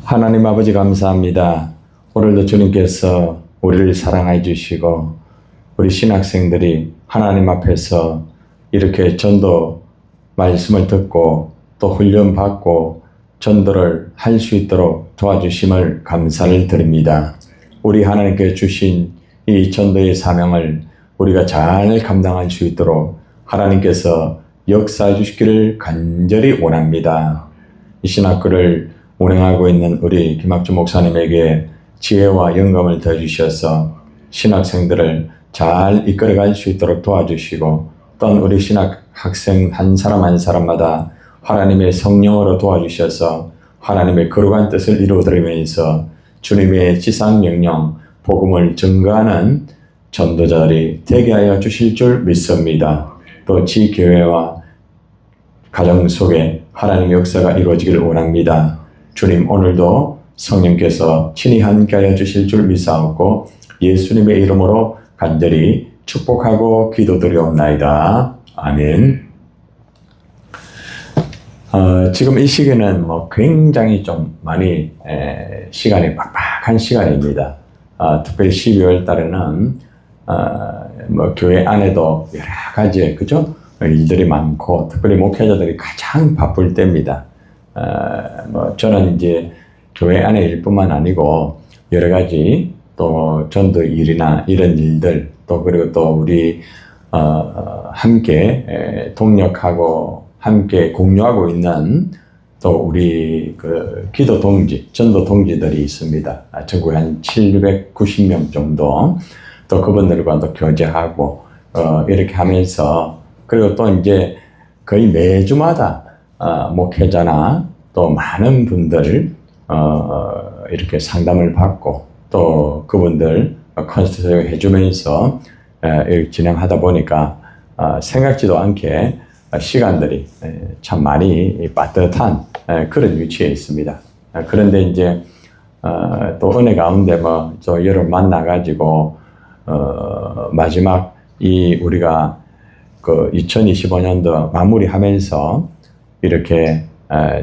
하나님 아버지 감사합니다. 오늘도 주님께서 우리를 사랑해 주시고 우리 신학생들이 하나님 앞에서 이렇게 전도 말씀을 듣고 또 훈련받고 전도를 할 수 있도록 도와주심을 감사를 드립니다. 우리 하나님께 주신 이 전도의 사명을 우리가 잘 감당할 수 있도록 하나님께서 역사해 주시기를 간절히 원합니다. 이 신학교를 운행하고 있는 우리 김학주 목사님에게 지혜와 영감을 더 주셔서 신학생들을 잘 이끌어갈 수 있도록 도와주시고 또한 우리 신학학생 한 사람 한 사람마다 하나님의 성령으로 도와주셔서 하나님의 거룩한 뜻을 이루어드리면서 주님의 지상명령 복음을 증거하는 전도자들이 되게 하여 주실 줄 믿습니다. 또 지교회와 가정 속에 하나님의 역사가 이루어지기를 원합니다. 주님, 오늘도 성령께서 친히 함께하여 주실 줄 믿사옵고 예수님의 이름으로 간절히 축복하고 기도드리옵나이다. 아멘. 지금 이 시기는 굉장히 좀 많이 시간이 빡빡한 시간입니다. 특별히 12월 달에는 교회 안에도 여러 가지 그죠? 일들이 많고 특별히 목회자들이 가장 바쁠 때입니다. 저는 이제 교회 안에 일뿐만 아니고 여러 가지 또 전도 일이나 이런 일들 또 그리고 또 우리 함께 동력하고 함께 공유하고 있는 또 우리 그 기도 동지, 전도 동지들이 있습니다. 전국에 한 790명 정도 또 그분들과 또 교제하고 이렇게 하면서 그리고 또 이제 거의 매주마다 목회자나 또 많은 분들 이렇게 상담을 받고 또 그분들 컨설팅 해주면서 이렇게 진행하다 보니까 생각지도 않게 시간들이 참 많이 빠듯한 그런 위치에 있습니다. 그런데 이제 또 은혜 가운데 저 여러분 만나가지고 마지막 이 우리가 그 2025년도 마무리하면서 이렇게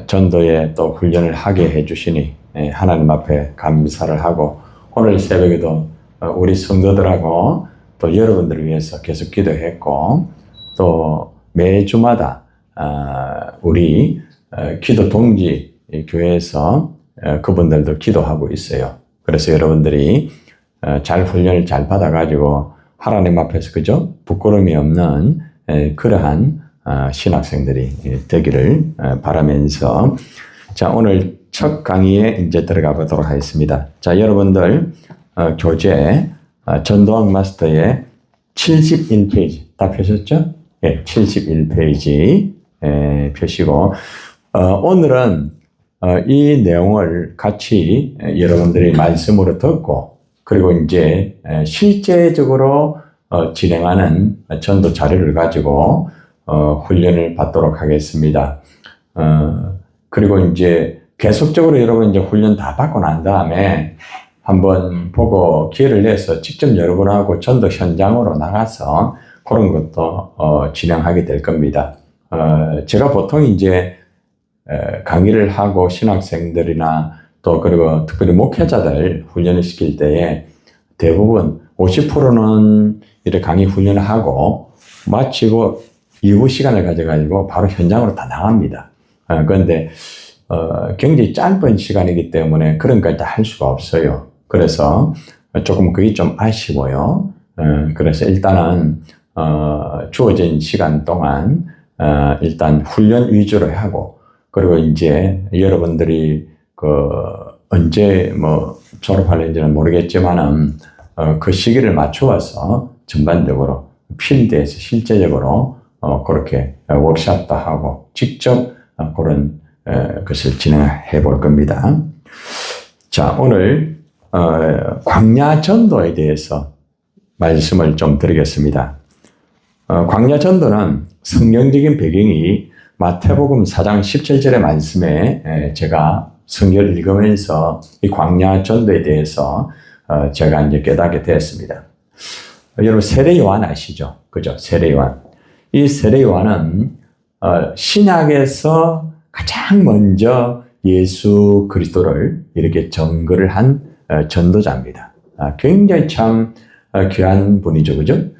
전도에 또 훈련을 하게 해주시니 하나님 앞에 감사를 하고 오늘 새벽에도 우리 성도들하고 또 여러분들을 위해서 계속 기도했고 또 매주마다 우리 기도 동지 교회에서 그분들도 기도하고 있어요. 그래서 여러분들이 잘 훈련을 잘 받아가지고 하나님 앞에서 그죠? 부끄러움이 없는 그러한 신학생들이 되기를 바라면서 자 오늘 첫 강의에 이제 들어가 보도록 하겠습니다. 자 여러분들 교재 전도학 마스터의 71페이지 다 펴셨죠? 네, 71페이지 펴시고 오늘은 이 내용을 같이 여러분들이 말씀으로 듣고 그리고 이제 실제적으로 진행하는 전도 자료를 가지고 훈련을 받도록 하겠습니다. 그리고 이제 계속적으로 여러분 이제 훈련 다 받고 난 다음에 한번 보고 기회를 내서 직접 여러분하고 전도 현장으로 나가서 그런 것도 진행하게 될 겁니다. 제가 보통 이제 강의를 하고 신학생들이나 또 그리고 특별히 목회자들 훈련을 시킬 때에 대부분 50%는 이렇게 강의 훈련을 하고 마치고 이후 시간을 가져가지고 바로 현장으로 다 나갑니다. 그런데 굉장히 짧은 시간이기 때문에 그런 걸 다 할 수가 없어요. 그래서 조금 그게 좀 아쉬워요. 그래서 일단은 주어진 시간 동안 일단 훈련 위주로 하고 그리고 이제 여러분들이 언제 졸업할는지는 모르겠지만은 그 시기를 맞추어서 전반적으로 필드에서 실제적으로 그렇게 워크숍도 하고 직접 그런 것을 진행해 볼 겁니다. 자, 오늘 광야 전도에 대해서 말씀을 좀 드리겠습니다. 광야 전도는 성경적인 배경이 마태복음 4장 17절의 말씀에 제가 성경을 읽으면서 이 광야 전도에 대해서 제가 이제 깨닫게 되었습니다. 여러분 세례 요한 아시죠? 그죠? 세례 요한. 이 세례 요한은 신약에서 가장 먼저 예수 그리스도를 이렇게 증거를 한 전도자입니다. 굉장히 참 귀한 분이죠. 그죠?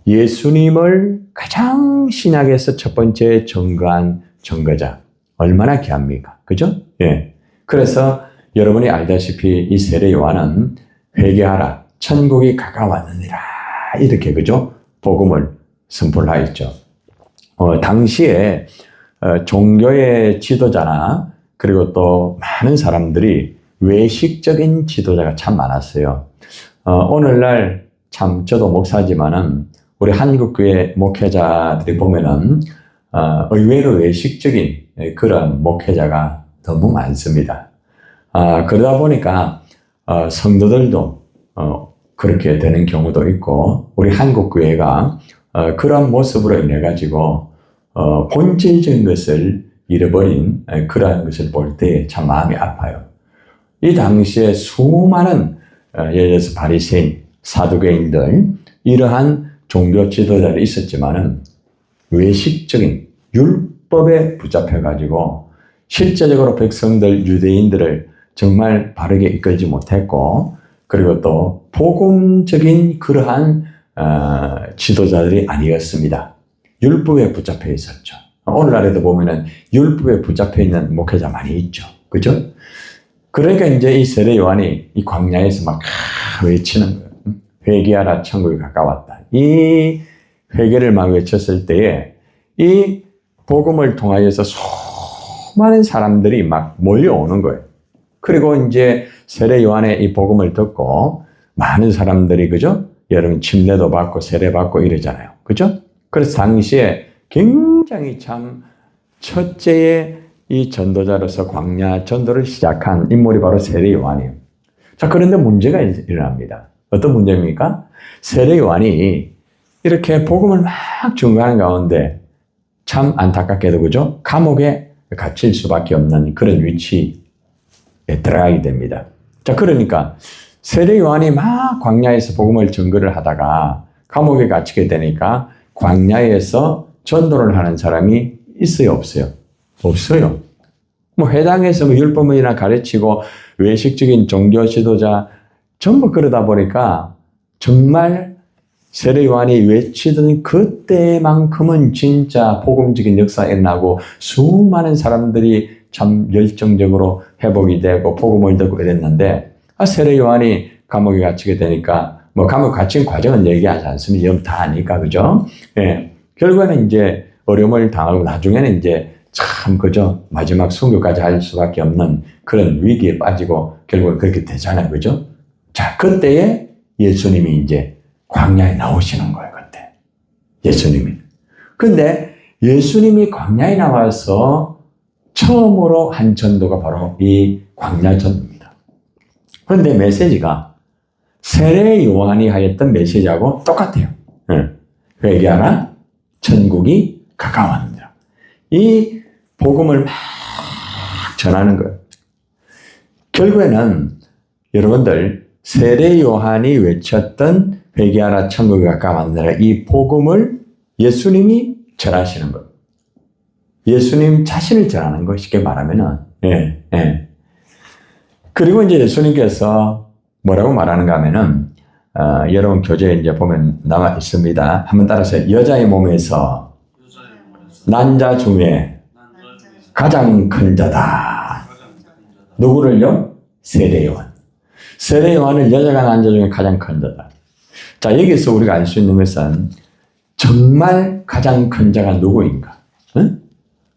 예수님을 가장 신약에서 첫 번째 증거한 증거자. 얼마나 귀합니까? 그죠? 예. 그래서 여러분이 알다시피 이 세례 요한은 회개하라. 천국이 가까웠느니라. 이렇게 그죠? 복음을 선포를 하였죠. 당시에 종교의 지도자나 그리고 또 많은 사람들이 외식적인 지도자가 참 많았어요. 오늘날 참 저도 목사지만은 우리 한국교회 목회자들이 보면은 의외로 외식적인 그런 목회자가 너무 많습니다. 그러다 보니까 성도들도 그렇게 되는 경우도 있고 우리 한국교회가 그런 모습으로 인해 가지고 본질적인 것을 잃어버린 그러한 것을 볼 때 참 마음이 아파요. 이 당시에 수많은 예를 들어서 바리새인, 사두개인들 이러한 종교 지도자들이 있었지만은 외식적인 율법에 붙잡혀 가지고 실제적으로 백성들 유대인들을 정말 바르게 이끌지 못했고 그리고 또 복음적인 그러한 지도자들이 아니었습니다. 율법에 붙잡혀 있었죠. 오늘날에도 보면은 율법에 붙잡혀 있는 목회자 많이 있죠. 그죠? 그러니까 이제 이 세례 요한이 이 광야에서 막 외치는 거예요. 회개하라 천국이 가까웠다. 이 회개를 막 외쳤을 때에 이 복음을 통하여서 수많은 사람들이 막 몰려오는 거예요. 그리고 이제 세례 요한의 이 복음을 듣고 많은 사람들이 그죠? 여러분 침례도 받고 세례 받고 이러잖아요. 그죠? 그래서 당시에 굉장히 참 첫째의 이 전도자로서 광야 전도를 시작한 인물이 바로 세례 요한이에요. 자, 그런데 문제가 일어납니다. 어떤 문제입니까? 세례 요한이 이렇게 복음을 막 증거하는 가운데 참 안타깝게도 그죠? 감옥에 갇힐 수밖에 없는 그런 위치에 들어가게 됩니다. 자, 그러니까 세례 요한이 막 광야에서 복음을 증거를 하다가 감옥에 갇히게 되니까 광야에서 전도를 하는 사람이 있어요, 없어요? 없어요. 뭐 회당에서 뭐 율법이나 가르치고 외식적인 종교 지도자 전부 그러다 보니까 정말 세례 요한이 외치던 그때만큼은 진짜 복음적인 역사가 일어나고 수많은 사람들이 참 열정적으로 회복이 되고 복음을 듣고 이랬는데 세례 요한이 감옥에 갇히게 되니까 뭐 감옥 갇힌 과정은 얘기하지 않습니다. 여러분 다 아니까 그죠? 예. 결과는 이제 어려움을 당하고 나중에는 이제 참 그죠? 마지막 순교까지 할 수밖에 없는 그런 위기에 빠지고 결국은 그렇게 되잖아요. 그죠? 자, 그때에 예수님이 이제 광야에 나오시는 거예요. 그때. 예수님이. 근데 예수님이 광야에 나와서 처음으로 한 전도가 바로 이 광야 전도입니다. 그런데 메시지가 세례 요한이 하였던 메시지하고 똑같아요. 회개하라, 천국이 가까웠느니라. 이 복음을 막 전하는 거예요. 결국에는 여러분들 세례 요한이 외쳤던 회개하라, 천국이 가까웠느니라 이 복음을 예수님이 전하시는 거예요. 예수님 자신을 전하는 거 쉽게 말하면은 그리고 이제 예수님께서 뭐라고 말하는가 하면은 여러분 교재에 이제 보면 나와 있습니다. 한번 따라서 여자의 몸에서 난 자 중에 가장 큰 자다. 누구를요? 세례 요한. 세례 요한은 여자가 난 자 중에 가장 큰 자다. 자, 여기서 우리가 알 수 있는 것은 정말 가장 큰 자가 누구인가? 응?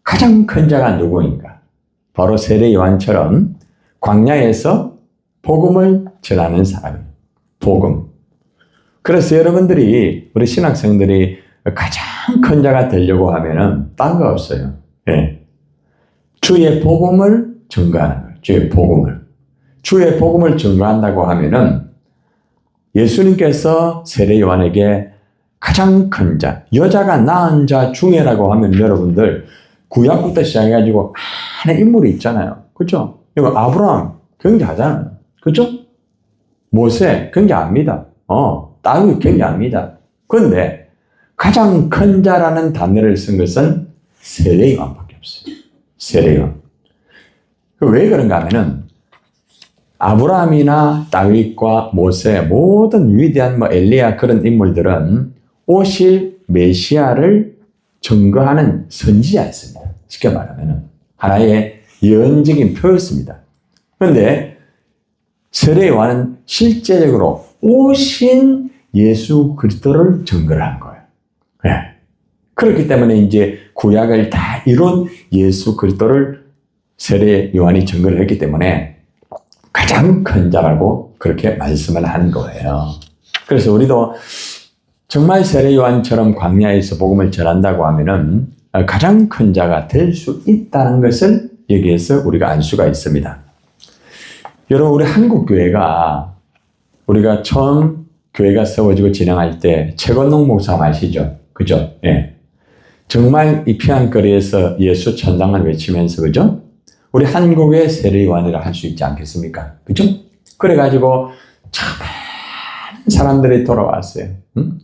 가장 큰 자가 누구인가? 바로 세례 요한처럼 광야에서 복음을 전하는 사람이에요. 복음. 그래서 여러분들이 우리 신학생들이 가장 큰 자가 되려고 하면은 딴 거 없어요. 예. 주의 복음을 증거하는 거예요. 주의 복음을. 주의 복음을 증거한다고 하면은 예수님께서 세례 요한에게 가장 큰 자, 여자가 낳은 자 중에라고 하면 여러분들 구약부터 시작해가지고 많은 인물이 있잖아요. 그렇죠? 이거 아브라함 굉장하잖아요. 그렇죠? 모세 굉장합니다. 다윗 굉장합니다. 그런데 가장 큰 자라는 단어를 쓴 것은 세례 요한밖에 없어요. 세례 요한. 왜 그런가 하면은 아브라함이나 다윗과 모세 모든 위대한 엘리야 그런 인물들은 오실 메시아를 증거하는 선지자였습니다. 쉽게 말하면 하나의 예언적인 표였습니다. 그런데 세례 요한은 실제적으로 오신 예수 그리스도를 증거를 한 거예요. 네. 그렇기 때문에 이제 구약을 다 이룬 예수 그리스도를 세례 요한이 증거를 했기 때문에 가장 큰 자라고 그렇게 말씀을 한 거예요. 그래서 우리도 정말 세례 요한처럼 광야에서 복음을 전한다고 하면은 가장 큰 자가 될 수 있다는 것을 여기에서 우리가 알 수가 있습니다. 여러분, 우리 한국 교회가 우리가 처음 교회가 세워지고 진행할 때 최건동 목사 아시죠? 그죠? 예. 정말 이 피안거리에서 예수 천당을 외치면서, 그죠? 우리 한국의 세례 요한이라 할 수 있지 않겠습니까? 그죠? 그래가지고 참 많은 사람들이 돌아왔어요. 응?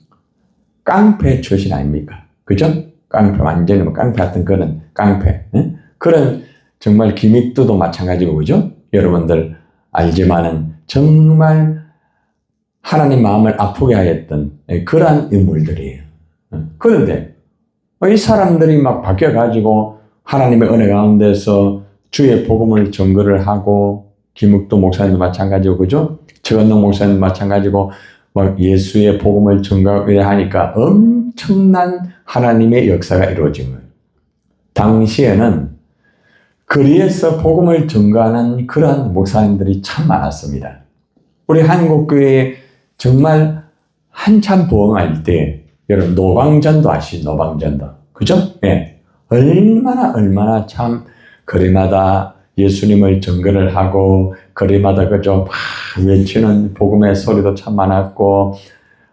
깡패 출신 아닙니까? 그죠? 깡패, 완전히 뭐 깡패 같은 그런 깡패. 응? 그런 정말 기믹도도 마찬가지고, 그죠? 여러분들 알지만은 정말 하나님 마음을 아프게 하였던 그러한 인물들이에요. 그런데 이 사람들이 막 바뀌어가지고 하나님의 은혜 가운데서 주의 복음을 증거를 하고, 김욱도 목사님도 마찬가지고, 그죠? 최건동 목사님도 마찬가지고, 막 예수의 복음을 증거를 하니까 엄청난 하나님의 역사가 이루어진 거예요. 당시에는 거리에서 복음을 증거하는 그런 목사님들이 참 많았습니다. 우리 한국교회에 정말 한참 부흥할 때, 여러분, 노방전도 아시죠? 노방전도. 그죠? 예. 얼마나 참 거리마다 예수님을 증거를 하고, 거리마다 그저 외치는 복음의 소리도 참 많았고,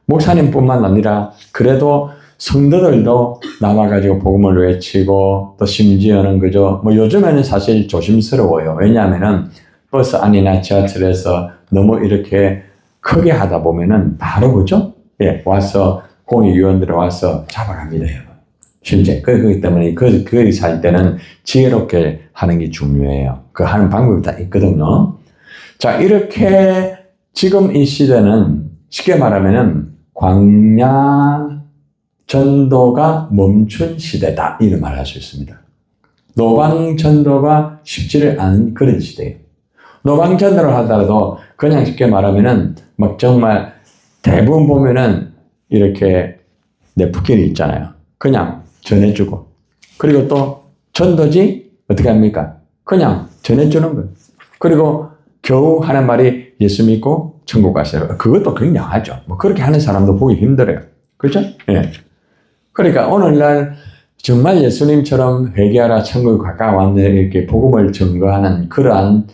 목사님뿐만 아니라 그래도 성도들도 나와가지고 복음을 외치고, 또 심지어는 그저 뭐 요즘에는 사실 조심스러워요. 왜냐하면은 버스 안이나 지하철에서 너무 이렇게 크게 하다 보면은 바로, 그죠? 예, 와서 공익위원들이 와서 잡아갑니다, 여러분. 실제 그렇기 때문에 거기서 할 때는 지혜롭게 하는 게 중요해요. 그 하는 방법이 다 있거든요. 자, 이렇게 지금 이 시대는 쉽게 말하면은 광야 전도가 멈춘 시대다, 이런 말을 할 수 있습니다. 노방 전도가 쉽지를 않은 그런 시대예요. 노방 전도를 하더라도 그냥 쉽게 말하면은 막 정말 대부분 보면은 이렇게 네프킨이 있잖아요. 그냥 전해주고, 그리고 또 전도지 어떻게 합니까? 그냥 전해주는 거예요. 그리고 겨우 하는 말이 예수 믿고 천국 가세요. 그것도 굉장하죠. 뭐 그렇게 하는 사람도 보기 힘들어요. 그렇죠? 예. 그러니까 오늘날 정말 예수님처럼 회개하라 천국에 가까웠네 이렇게 복음을 증거하는 그러한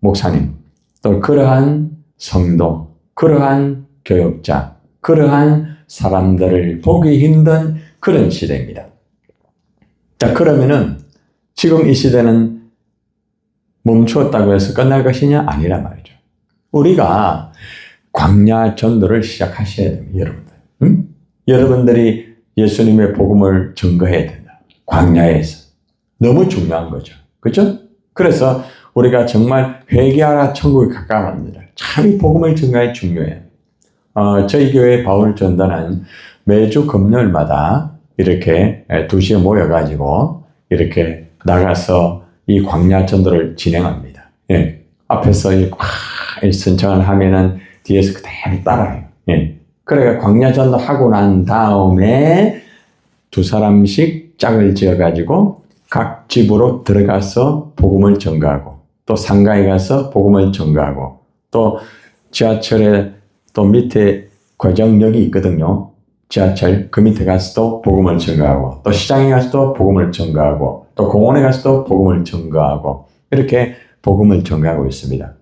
목사님, 또 그러한 성도, 그러한 교육자, 그러한 사람들을 보기 힘든 그런 시대입니다. 자, 그러면은 지금 이 시대는 멈추었다고 해서 끝날 것이냐? 아니란 말이죠. 우리가 광야 전도를 시작하셔야 됩니다, 여러분들. 응? 여러분들이 예수님의 복음을 증거해야 된다. 광야에서. 너무 중요한 거죠. 그렇죠? 그래서 우리가 정말 회개하라 천국에 가까워합니다. 참 이 복음을 증거하기 중요해요. 저희 교회 바울 전단은 매주 금요일마다 이렇게 2시에 모여가지고 이렇게 나가서 이 광야 전도를 진행합니다. 예. 앞에서 선창을 하면은 뒤에서 그대로 따라해요. 예. 그러니까 광야 전도 하고 난 다음에 2사람씩 짝을 지어가지고 각 집으로 들어가서 복음을 전가하고, 또 상가에 가서 복음을 전가하고, 또 지하철에 또 밑에 과정역이 있거든요. 지하철 그 밑에 가서도 복음을 전가하고, 또 시장에 가서도 복음을 전가하고, 또 공원에 가서도 복음을 전가하고, 이렇게 복음을 전가하고 있습니다.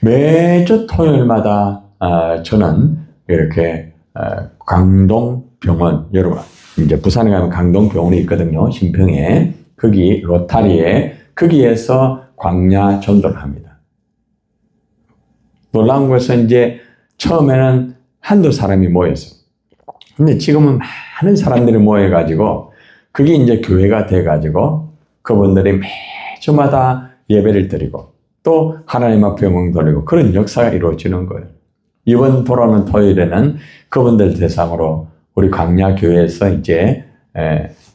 매주 토요일마다 저는 이렇게 강동병원, 여러분 이제 부산에 가면 강동병원이 있거든요. 신평에, 거기 로타리에, 거기에서 광야 전도를 합니다. 놀라운 것은 이제 처음에는 한두 사람이 모였어요. 근데 지금은 많은 사람들이 모여가지고 그게 이제 교회가 돼가지고 그분들이 매주마다 예배를 드리고 또 하나님 앞에 영광 돌리고 그런 역사가 이루어지는 거예요. 이번 돌아오는 토요일에는 그분들 대상으로 우리 광야교회에서 이제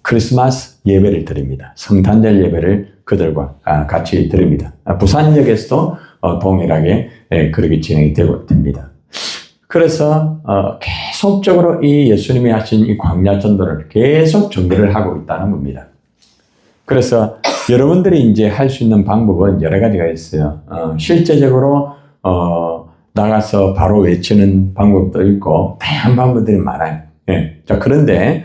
크리스마스 예배를 드립니다. 성탄절 예배를 그들과 같이 드립니다. 부산역에서도 동일하게 그렇게 진행이 되고 됩니다. 그래서 계속적으로 이 예수님이 하신 이 광야 전도를 계속 전개를 하고 있다는 겁니다. 그래서 여러분들이 이제 할 수 있는 방법은 여러 가지가 있어요. 실제적으로 나가서 바로 외치는 방법도 있고 다양한 방법들이 많아요. 예. 자, 그런데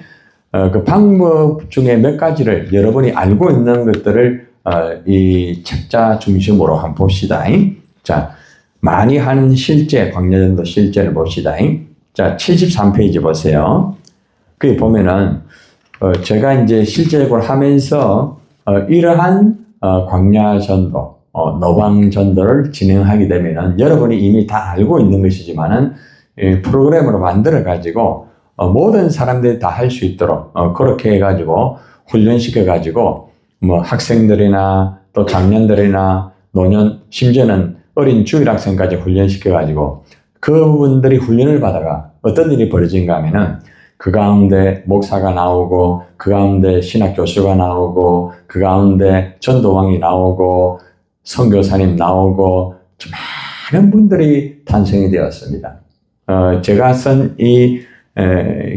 그 방법 중에 몇 가지를 여러분이 알고 있는 것들을 이 책자 중심으로 한번 봅시다. 자, 많이 하는 실제 광야전도 실제를 봅시다. 자, 73페이지 보세요. 거기 보면은 제가 이제 실제적으로 하면서 이러한 광야전도, 노방전도를 진행하게 되면은 여러분이 이미 다 알고 있는 것이지만은 프로그램으로 만들어 가지고 모든 사람들이 다 할 수 있도록 그렇게 해가지고 훈련시켜 가지고 뭐 학생들이나 또 장년들이나 노년 심지어는 어린 주일 학생까지 훈련시켜 가지고 그분들이 훈련을 받아가 어떤 일이 벌어진가 하면은 그 가운데 목사가 나오고 그 가운데 신학 교수가 나오고 그 가운데 전도왕이 나오고 선교사님 나오고 많은 분들이 탄생이 되었습니다. 제가 쓴 이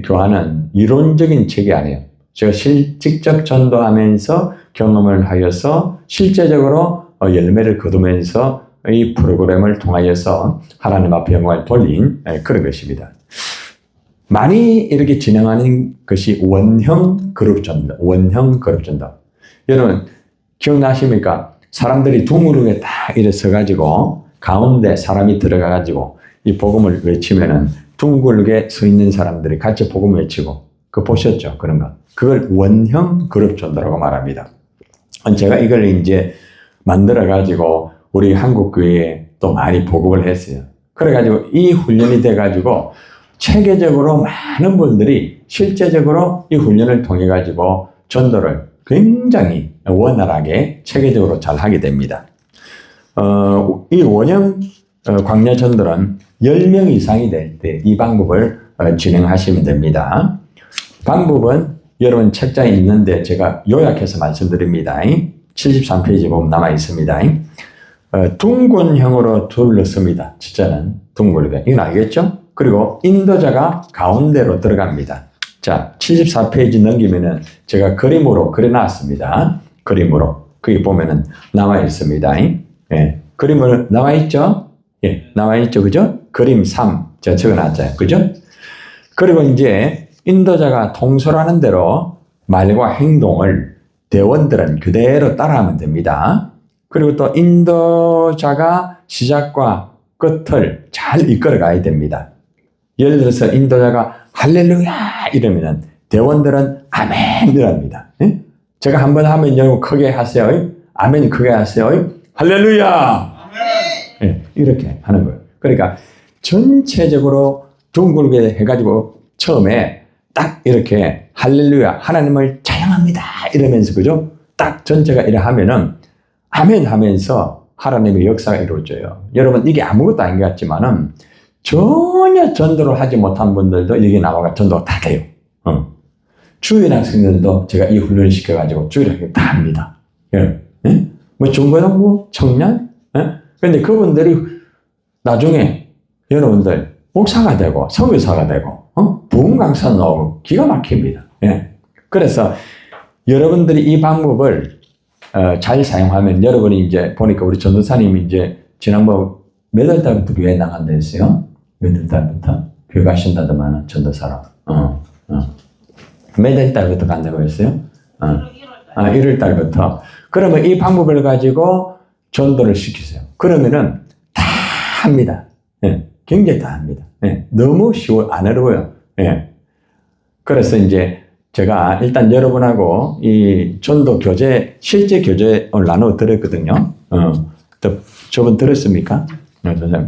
교환은 이론적인 책이 아니에요. 제가 직접 전도하면서 경험을 하여서 실제적으로 열매를 거두면서 이 프로그램을 통하여서 하나님 앞에 영광을 돌린 그런 것입니다. 많이 이렇게 진행하는 것이 원형 그룹 전도, 원형 그룹 전도. 여러분 기억나십니까? 사람들이 둥그르게 딱 이래 서가지고 가운데 사람이 들어가가지고 이 복음을 외치면은 둥글게 서 있는 사람들이 같이 복음 외치고 그거 보셨죠? 그런 거. 그걸 원형 그룹 전도라고 말합니다. 제가 이걸 이제 만들어가지고 우리 한국교회에 또 많이 보급을 했어요. 그래가지고 이 훈련이 돼가지고 체계적으로 많은 분들이 실제적으로 이 훈련을 통해가지고 전도를 굉장히 원활하게 체계적으로 잘 하게 됩니다. 이 원형 광야 전도는 10명 이상이 될 때 이 방법을 진행하시면 됩니다. 방법은 여러분 책자에 있는데 제가 요약해서 말씀드립니다. 73페이지 보면 남아 있습니다. 둥근형으로 둘러섭니다. 진짜는 둥글게. 이건 알겠죠? 그리고 인도자가 가운데로 들어갑니다. 자, 74페이지 넘기면은 제가 그림으로 그려놨습니다. 그림으로. 거기 보면은 나와 있습니다. 예. 그림으로 나와 있죠? 예. 나와 있죠. 그죠? 그림 3. 제가 적어놨잖아요. 그죠? 그리고 이제 인도자가 통솔하는 대로 말과 행동을 대원들은 그대로 따라하면 됩니다. 그리고 또 인도자가 시작과 끝을 잘 이끌어 가야 됩니다. 예를 들어서 인도자가 할렐루야 이러면은 대원들은 아멘 이랍니다. 예? 제가 한번 하면 여러분 크게 하세요. 아멘 크게 하세요. 할렐루야. 아멘. 예, 이렇게 하는 거예요. 그러니까 전체적으로 둥글게 해가지고 처음에 딱 이렇게 할렐루야 하나님을 찬양합니다 이러면서 그죠? 딱 전체가 이래 하면은 아멘 하면서 하나님의 역사가 이루어져요. 여러분 이게 아무것도 아닌 것 같지만은 전혀 전도를 하지 못한 분들도 여기 나와가 전도가 다 돼요. 주일 학생들도 제가 이 훈련을 시켜가지고 주일 학생 다 합니다. 예? 뭐 중고등부, 청년? 근데 그분들이 나중에 여러분들 목사가 되고 선교사가 되고 부흥 강사 나오고 기가 막힙니다. 예. 그래서 여러분들이 이 방법을 잘 사용하면 여러분이 이제 보니까 우리 전도사님이 이제 지난번 몇 월 달부터 교회 나간다 했어요? 몇 월 달부터? 교회 가신다더만 전도사로. 몇 월 달부터 간다고 했어요? 1월 달부터. 그러면 이 방법을 가지고 전도를 시키세요. 그러면은 다 합니다. 예. 굉장히 다 합니다. 예. 너무 안 어려워요. 예. 그래서 이제 제가 일단 여러분하고 이 전도 교재, 실제 교재를 나눠 드렸거든요. 저분 들었습니까?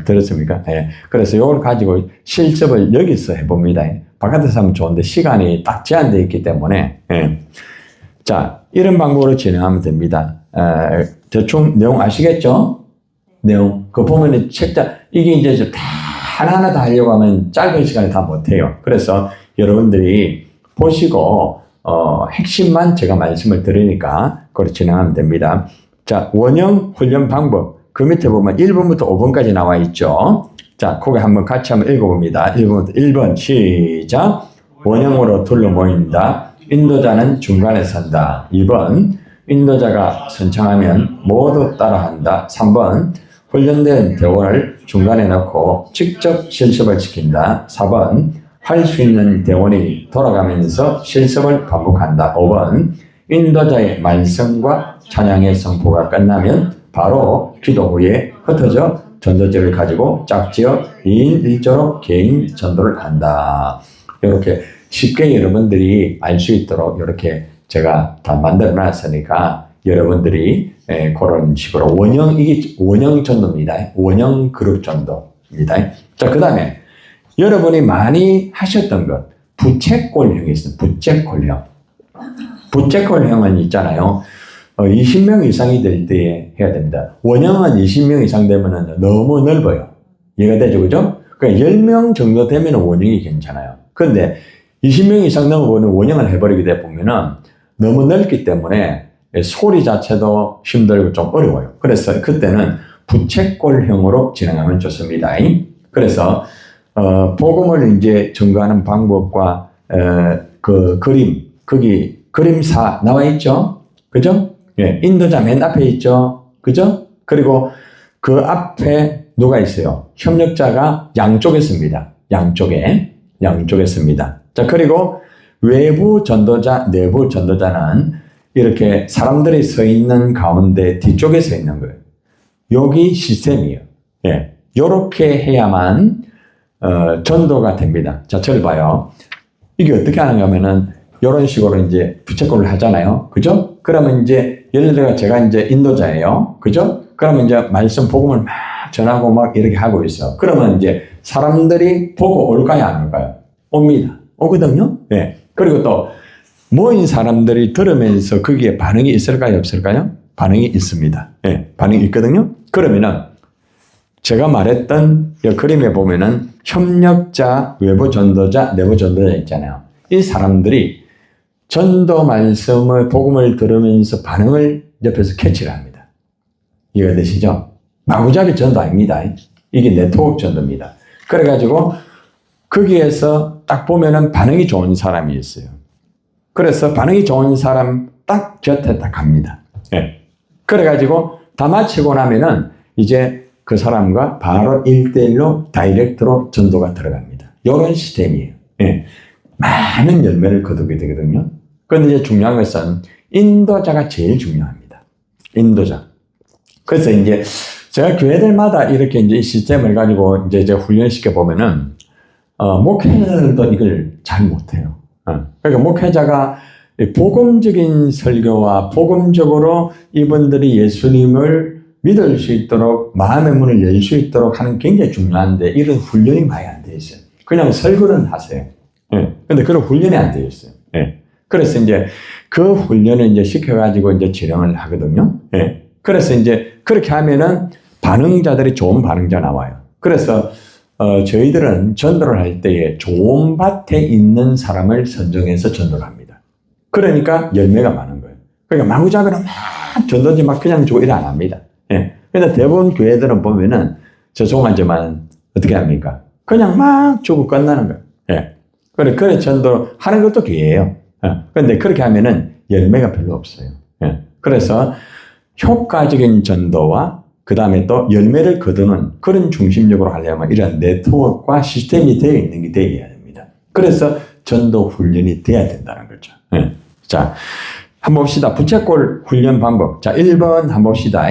들었습니까? 예. 그래서 이걸 가지고 실습을 여기서 해봅니다. 바깥에서 하면 좋은데 시간이 딱 제한되어 있기 때문에. 예. 자, 이런 방법으로 진행하면 됩니다. 대충 내용 아시겠죠? 내용. 그거 보면은 책자, 이게 이제 다 하나하나 다 하려고 하면 짧은 시간에 다 못해요. 그래서 여러분들이 보시고, 핵심만 제가 말씀을 드리니까, 그걸 진행하면 됩니다. 자, 원형 훈련 방법. 그 밑에 보면 1번부터 5번까지 나와 있죠. 자, 거기 한번 같이 한번 읽어봅니다. 1번부터 1번, 시작. 원형으로 둘러 모인다. 인도자는 중간에 선다. 2번, 인도자가 선창하면 모두 따라한다. 3번, 훈련된 대원을 중간에 넣고 직접 실습을 시킨다. 4번, 할 수 있는 대원이 돌아가면서 실습을 반복한다. 5번, 인도자의 말씀과 찬양의 선포가 끝나면 바로 기도 후에 흩어져 전도지를 가지고 짝지어 2인 1조로 개인 전도를 한다. 이렇게 쉽게 여러분들이 알 수 있도록 이렇게 제가 다 만들어 놨으니까 여러분들이 그런 식으로 이게 원형 전도입니다. 원형 그룹 전도입니다. 자, 그 다음에 여러분이 많이 하셨던 것, 부채꼴형이 있어요. 부채꼴형. 부채꼴형은 있잖아요. 20명 이상이 될 때 해야 됩니다. 원형은 20명 이상 되면 너무 넓어요. 이해가 되죠? 그죠? 그러니까 10명 정도 되면 원형이 괜찮아요. 그런데 20명 이상 넘어보면 원형을 해버리게 되면 너무 넓기 때문에 소리 자체도 힘들고 좀 어려워요. 그래서 그때는 부채꼴형으로 진행하면 좋습니다. 그래서 복음을 이제 전가하는 방법과 그 거기 그림사 나와 있죠? 그죠? 예, 인도자 맨 앞에 있죠? 그죠? 그리고 그 앞에 누가 있어요? 협력자가 양쪽에 씁니다. 양쪽에 씁니다. 자, 그리고 외부 전도자, 내부 전도자는 이렇게 사람들이 서 있는 가운데 뒤쪽에 서 있는 거예요. 여기 시스템이에요. 예, 요렇게 해야만 전도가 됩니다. 자, 저를 봐요. 이게 어떻게 하는가 하면은 이런 식으로 이제 부채꼴을 하잖아요. 그죠? 그러면 이제 예를 들어 제가 이제 인도자예요. 그죠? 그러면 이제 말씀 복음을 막 전하고 막 이렇게 하고 있어. 그러면 이제 사람들이 보고 올까요? 안 올까요? 옵니다. 오거든요? 예. 그리고 또 모인 사람들이 들으면서 거기에 반응이 있을까요? 없을까요? 반응이 있습니다. 예. 반응이 있거든요? 그러면은 제가 말했던 이 그림에 보면은 협력자, 외부 전도자, 내부 전도자 있잖아요. 이 사람들이 전도 말씀을, 복음을 들으면서 반응을 옆에서 캐치를 합니다. 이해가 되시죠? 마구잡이 전도 아닙니다. 이게 네트워크 전도입니다. 그래가지고 거기에서 딱 보면은 반응이 좋은 사람이 있어요. 그래서 반응이 좋은 사람 딱 곁에 딱 갑니다. 예. 그래가지고 다 마치고 나면은 이제 그 사람과 바로 1대1로 다이렉트로 전도가 들어갑니다. 이런 시스템이에요. 예. 많은 열매를 거두게 되거든요. 그런데 이제 중요한 것은 인도자가 제일 중요합니다. 인도자. 그래서 이제 제가 교회들마다 이렇게 이제 이 시스템을 가지고 이제 훈련시켜 보면은, 목회자들도 이걸 잘 못해요. 그러니까 목회자가 복음적인 설교와 복음적으로 이분들이 예수님을 믿을 수 있도록 마음의 문을 열 수 있도록 하는 게 굉장히 중요한데 이런 훈련이 많이 안 돼 있어요. 그냥 설교는 하세요. 예. 근데 그런 훈련이 안 되어 있어요. 예. 그래서 이제 그 훈련을 이제 시켜가지고 이제 진행을 하거든요. 예. 그래서 이제 그렇게 하면은 반응자들이 좋은 반응자 나와요. 그래서 저희들은 전도를 할 때에 좋은 밭에 있는 사람을 선정해서 전도를 합니다. 그러니까 열매가 많은 거예요. 그러니까 마구잡이로 막 전도지 막 그냥 주고 이래 안 합니다. 예. 근데 대부분 교회들은 보면은 죄송하지만 어떻게 합니까? 그냥 막 주고 끝나는 거예요. 예. 그래 전도 하는 것도 기회예요. 그런데 그렇게 하면은 열매가 별로 없어요. 예. 그래서 효과적인 전도와 그 다음에 또 열매를 거두는 그런 중심적으로 하려면 이런 네트워크와 시스템이 되어 있는 게 되어야 됩니다. 그래서 전도 훈련이 돼야 된다는 거죠. 예. 자, 한번 봅시다. 부채꼴 훈련 방법. 자, 1번 한번 봅시다.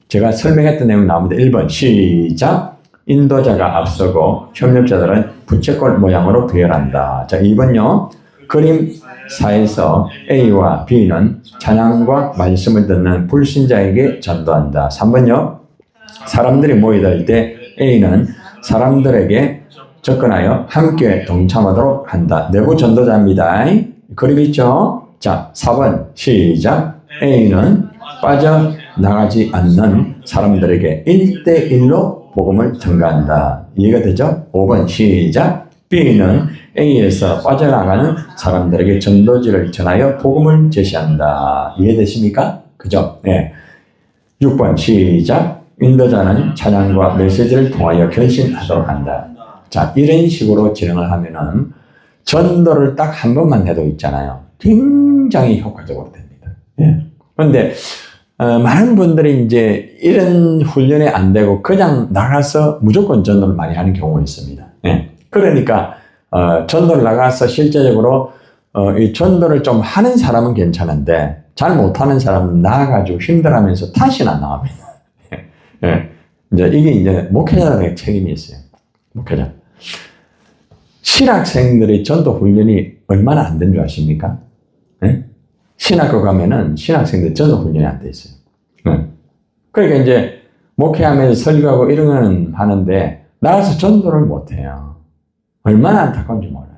제가 설명했던 내용 나옵니다. 1번 시작. 인도자가 앞서고 협력자들은 부채꼴 모양으로 배열한다. 자, 2번요. 그림 4에서 A와 B는 찬양과 말씀을 듣는 불신자에게 전도한다. 3번요. 사람들이 모이들 때 A는 사람들에게 접근하여 함께 동참하도록 한다. 내부 전도자입니다. 그림 있죠? 자, 4번 시작. A는 빠져 나가지 않는 사람들에게 1대1로 복음을 전가한다. 이해가 되죠? 5번 시작. B는 A에서 빠져나가는 사람들에게 전도지를 전하여 복음을 제시한다. 이해되십니까? 그죠? 네. 6번 시작. 인도자는 찬양과 메시지를 통하여 견신하도록 한다. 자, 이런 식으로 진행을 하면은 전도를 딱 한 번만 해도 있잖아요. 굉장히 효과적으로 됩니다. 예. 그런데 많은 분들이 이제 이런 훈련이 안 되고 그냥 나가서 무조건 전도를 많이 하는 경우가 있습니다. 예. 그러니까 전도를 나가서 실제적으로 이 전도를 좀 하는 사람은 괜찮은데 잘 못하는 사람은 나가가지고 힘들어하면서 다시는 안 나갑니다. 예. 이제 이게 이제 목회자들의 책임이 있어요. 목회자. 신학생들의 전도 훈련이 얼마나 안 된 줄 아십니까? 예? 신학교 가면은 신학생들 전도 훈련이 안 돼 있어요. 예. 그러니까 이제 목회하면서 설교하고 이런 거는 하는데 나가서 전도를 못 해요. 얼마나 안타까운지 몰라요.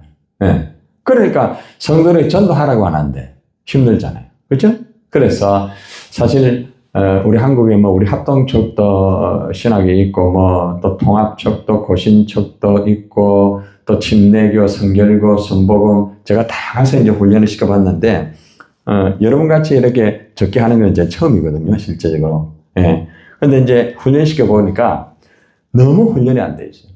예. 그러니까 성도를 전도하라고 하는데 힘들잖아요. 그렇죠? 그래서 사실 우리 한국에 뭐 우리 합동측도 신학이 있고 뭐 또 통합측도 고신측도 있고 또 침례교, 성결교, 성복음 제가 다 가서 이제 훈련을 시켜봤는데 여러분 같이 이렇게 적게 하는 건 이제 처음이거든요, 실제적으로. 예. 근데 이제 훈련시켜 보니까 너무 훈련이 안 돼 있어요.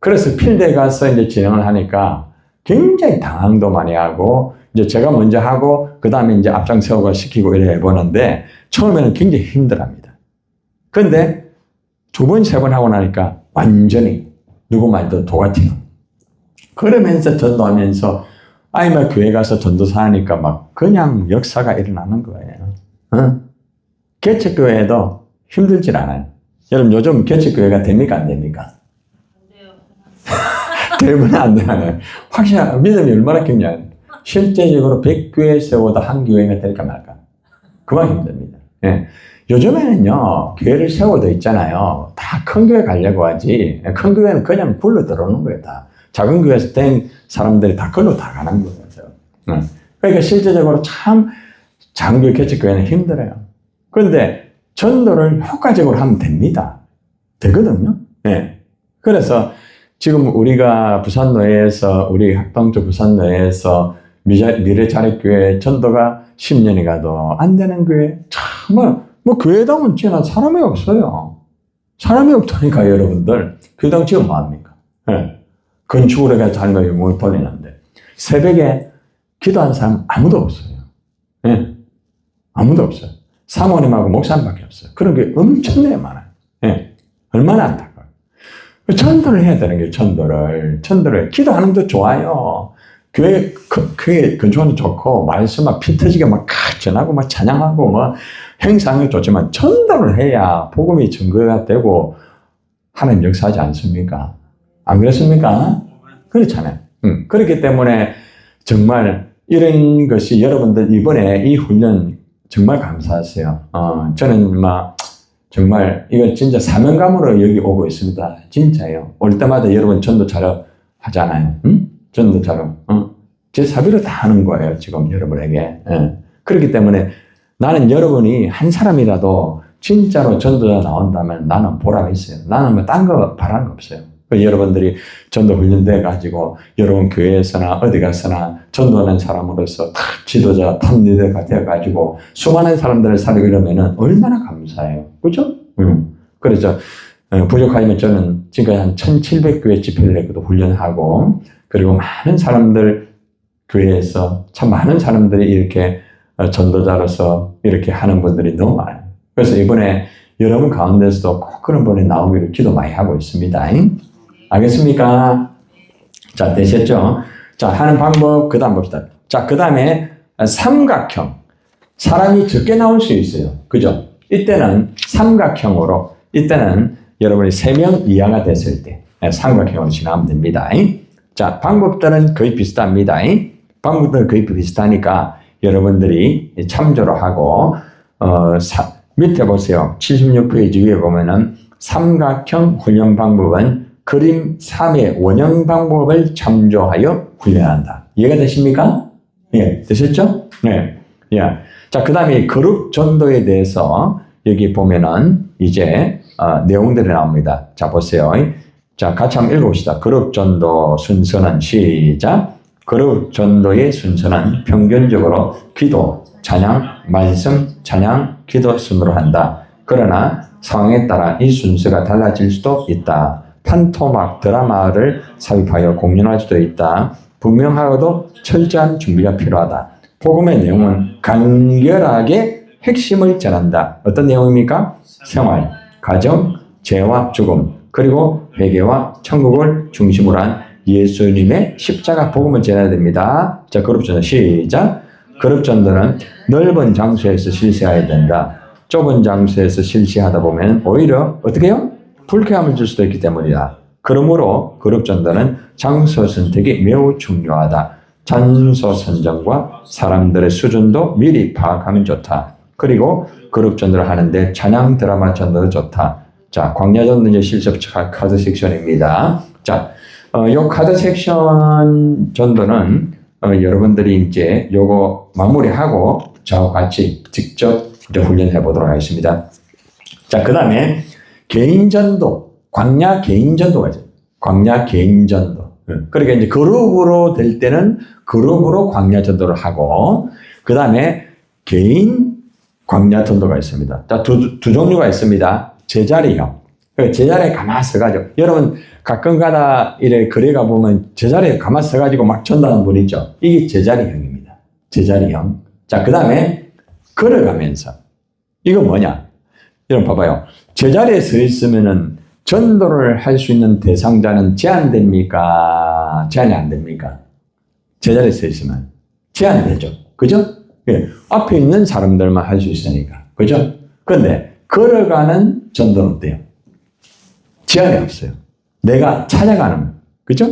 그래서 필드에 가서 이제 진행을 하니까 굉장히 당황도 많이 하고 이제 제가 먼저 하고 그 다음에 이제 앞장서고 시키고 이래 해보는데 처음에는 굉장히 힘들합니다. 그런데 두 번, 세 번 하고 나니까 완전히 누구 말도 도같아요. 그러면서 전도하면서 막 교회 가서 전도사 하니까 막 그냥 역사가 일어나는 거예요. 개척교회도 힘들질 않아요. 여러분 요즘 개척교회가 됩니까 안 됩니까? 대부분 안 되나요? 확실히 믿음이 얼마나 굉장해요. 실제적으로 100교회 세워도 한 교회가 될까 말까. 그만 힘듭니다. 예. 요즘에는요, 교회를 세워도 있잖아요. 다 큰 교회 가려고 하지. 큰 교회는 그냥 굴러 들어오는 거예요, 다. 작은 교회에서 된 사람들이 다 글로 다 가는 거예요. 그러니까 실제적으로 참 작은 교회 개척교회는 힘들어요. 그런데 전도를 효과적으로 하면 됩니다. 되거든요. 예. 그래서 지금 우리가 부산노회에서 우리 합동적 부산노회에서 미래자립교회 전도가 10년이 가도 안 되는 교회 정말 뭐 교회당은 지나 사람이 없어요. 사람이 없다니까 여러분들. 교회당 지금 뭐합니까? 예. 건축을 해가 자기가 못 돌리는데 새벽에 기도한 사람 아무도 없어요. 예. 아무도 없어요. 사모님하고 목사님밖에 없어요. 그런 게 엄청나게 많아요. 예. 얼마나 안타까워요. 전도를 해야 되는 게 전도를 기도하는 것도 좋아요. 교회 건축하는 좋고 말씀 막 피 터지게 막 전하고 막 찬양하고 뭐 행사하는 게 좋지만 전도를 해야 복음이 증거가 되고 하나님 역사하지 않습니까? 안 그렇습니까? 그렇잖아요. 그렇기 때문에 정말 이런 것이 여러분들 이번에 이 훈련 정말 감사하세요. 저는 막 정말 이거 진짜 사명감으로 여기 오고 있습니다. 진짜예요. 올 때마다 여러분 전도 자료 하잖아요. 전도 자료. 제 사비로 다 하는 거예요. 지금 여러분에게. 그렇기 때문에 나는 여러분이 한 사람이라도 진짜로 전도자 나온다면 나는 보람이 있어요. 나는 뭐 딴 거 바라는 거 없어요. 여러분들이 전도 훈련돼 가지고 여러분 교회에서나 어디 가서나 전도하는 사람으로서 다 지도자, 탑리더가 되어 가지고 수많은 사람들을 살리고 이러면은 얼마나 감사해요. 그죠? 그래서 부족하지만 저는 지금까지 한 1700교회 집회를 했거든 훈련하고 그리고 많은 사람들 교회에서 참 많은 사람들이 이렇게 전도자로서 이렇게 하는 분들이 너무 많아요. 그래서 이번에 여러분 가운데서도 꼭 그런 분이 나오기를 기도 많이 하고 있습니다. 알겠습니까? 자, 되셨죠? 자, 하는 방법, 그 다음 봅시다. 자, 그 다음에 삼각형. 사람이 적게 나올 수 있어요. 그죠? 이때는 삼각형으로, 이때는 여러분이 3명 이하가 됐을 때 삼각형으로 진행하면 됩니다. 자, 방법들은 거의 비슷합니다. 방법들은 거의 비슷하니까 여러분들이 참조를 하고, 밑에 보세요. 76페이지 위에 보면은 삼각형 훈련 방법은 그림 3의 원형 방법을 참조하여 훈련한다. 이해가 되십니까? 예, 되셨죠? 네. 예. 자, 그 다음에 거룩 전도에 대해서 여기 보면은 이제 내용들이 나옵니다. 자, 보세요. 자, 같이 한번 읽어봅시다. 그룹 전도 순서는 시작. 그룹 전도의 순서는 평균적으로 기도, 찬양, 말씀, 찬양, 기도 순으로 한다. 그러나 상황에 따라 이 순서가 달라질 수도 있다. 판토막 드라마를 삽입하여 공연할 수도 있다. 분명하고도 철저한 준비가 필요하다. 복음의 내용은 간결하게 핵심을 전한다. 어떤 내용입니까? 생활, 가정, 죄와 죽음, 그리고 회개와 천국을 중심으로 한 예수님의 십자가 복음을 전해야 됩니다. 자, 그룹전도 시작. 그룹전도는 넓은 장소에서 실시해야 된다. 좁은 장소에서 실시하다 보면 오히려 어떻게 해요? 불쾌함을 줄 수도 있기 때문이다. 그러므로 그룹전도는 장소 선택이 매우 중요하다. 장소 선정과 사람들의 수준도 미리 파악하면 좋다. 그리고 그룹전도를 하는데 찬양 드라마 전도도 좋다. 자, 광야전도 이제 실습 카드 섹션입니다. 자, 요 카드 섹션 전도는 여러분들이 이제 요거 마무리하고 저와 같이 직접 이제 훈련해 보도록 하겠습니다. 자, 그 다음에 개인전도, 광야 개인전도가 있어요. 광야 개인전도. 그러니까 이제 그룹으로 될 때는 그룹으로 광야전도를 하고, 그 다음에 개인 광야전도가 있습니다. 자, 두 종류가 있습니다. 제자리형. 제자리에 가만히 서가지고, 여러분 가끔 가다 이래 거리 가보면 제자리에 가만히 서가지고 막 전도하는 분 있죠. 이게 제자리형입니다. 제자리형. 자, 그 다음에 걸어가면서. 이거 뭐냐? 여러분 봐봐요. 제자리에 서 있으면은 전도를 할 수 있는 대상자는 제한됩니까? 제한이 안 됩니까? 제자리에 서 있으면. 제한되죠. 그죠? 예. 앞에 있는 사람들만 할 수 있으니까. 그죠? 근데 걸어가는 전도는 어때요? 제한이 없어요. 내가 찾아가는. 그죠?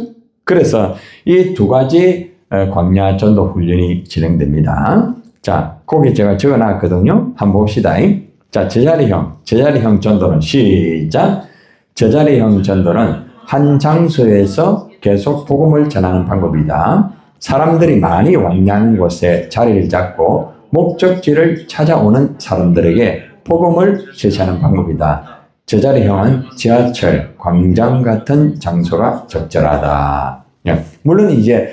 그래서 이 두 가지 광야 전도 훈련이 진행됩니다. 자, 거기 제가 적어놨거든요. 한번 봅시다. 자, 제자리형 전도는 시작. 제자리형 전도는 한 장소에서 계속 복음을 전하는 방법이다. 사람들이 많이 왕래하는 곳에 자리를 잡고 목적지를 찾아오는 사람들에게 복음을 제시하는 방법이다. 제자리형은 지하철, 광장 같은 장소가 적절하다. 예. 물론 이제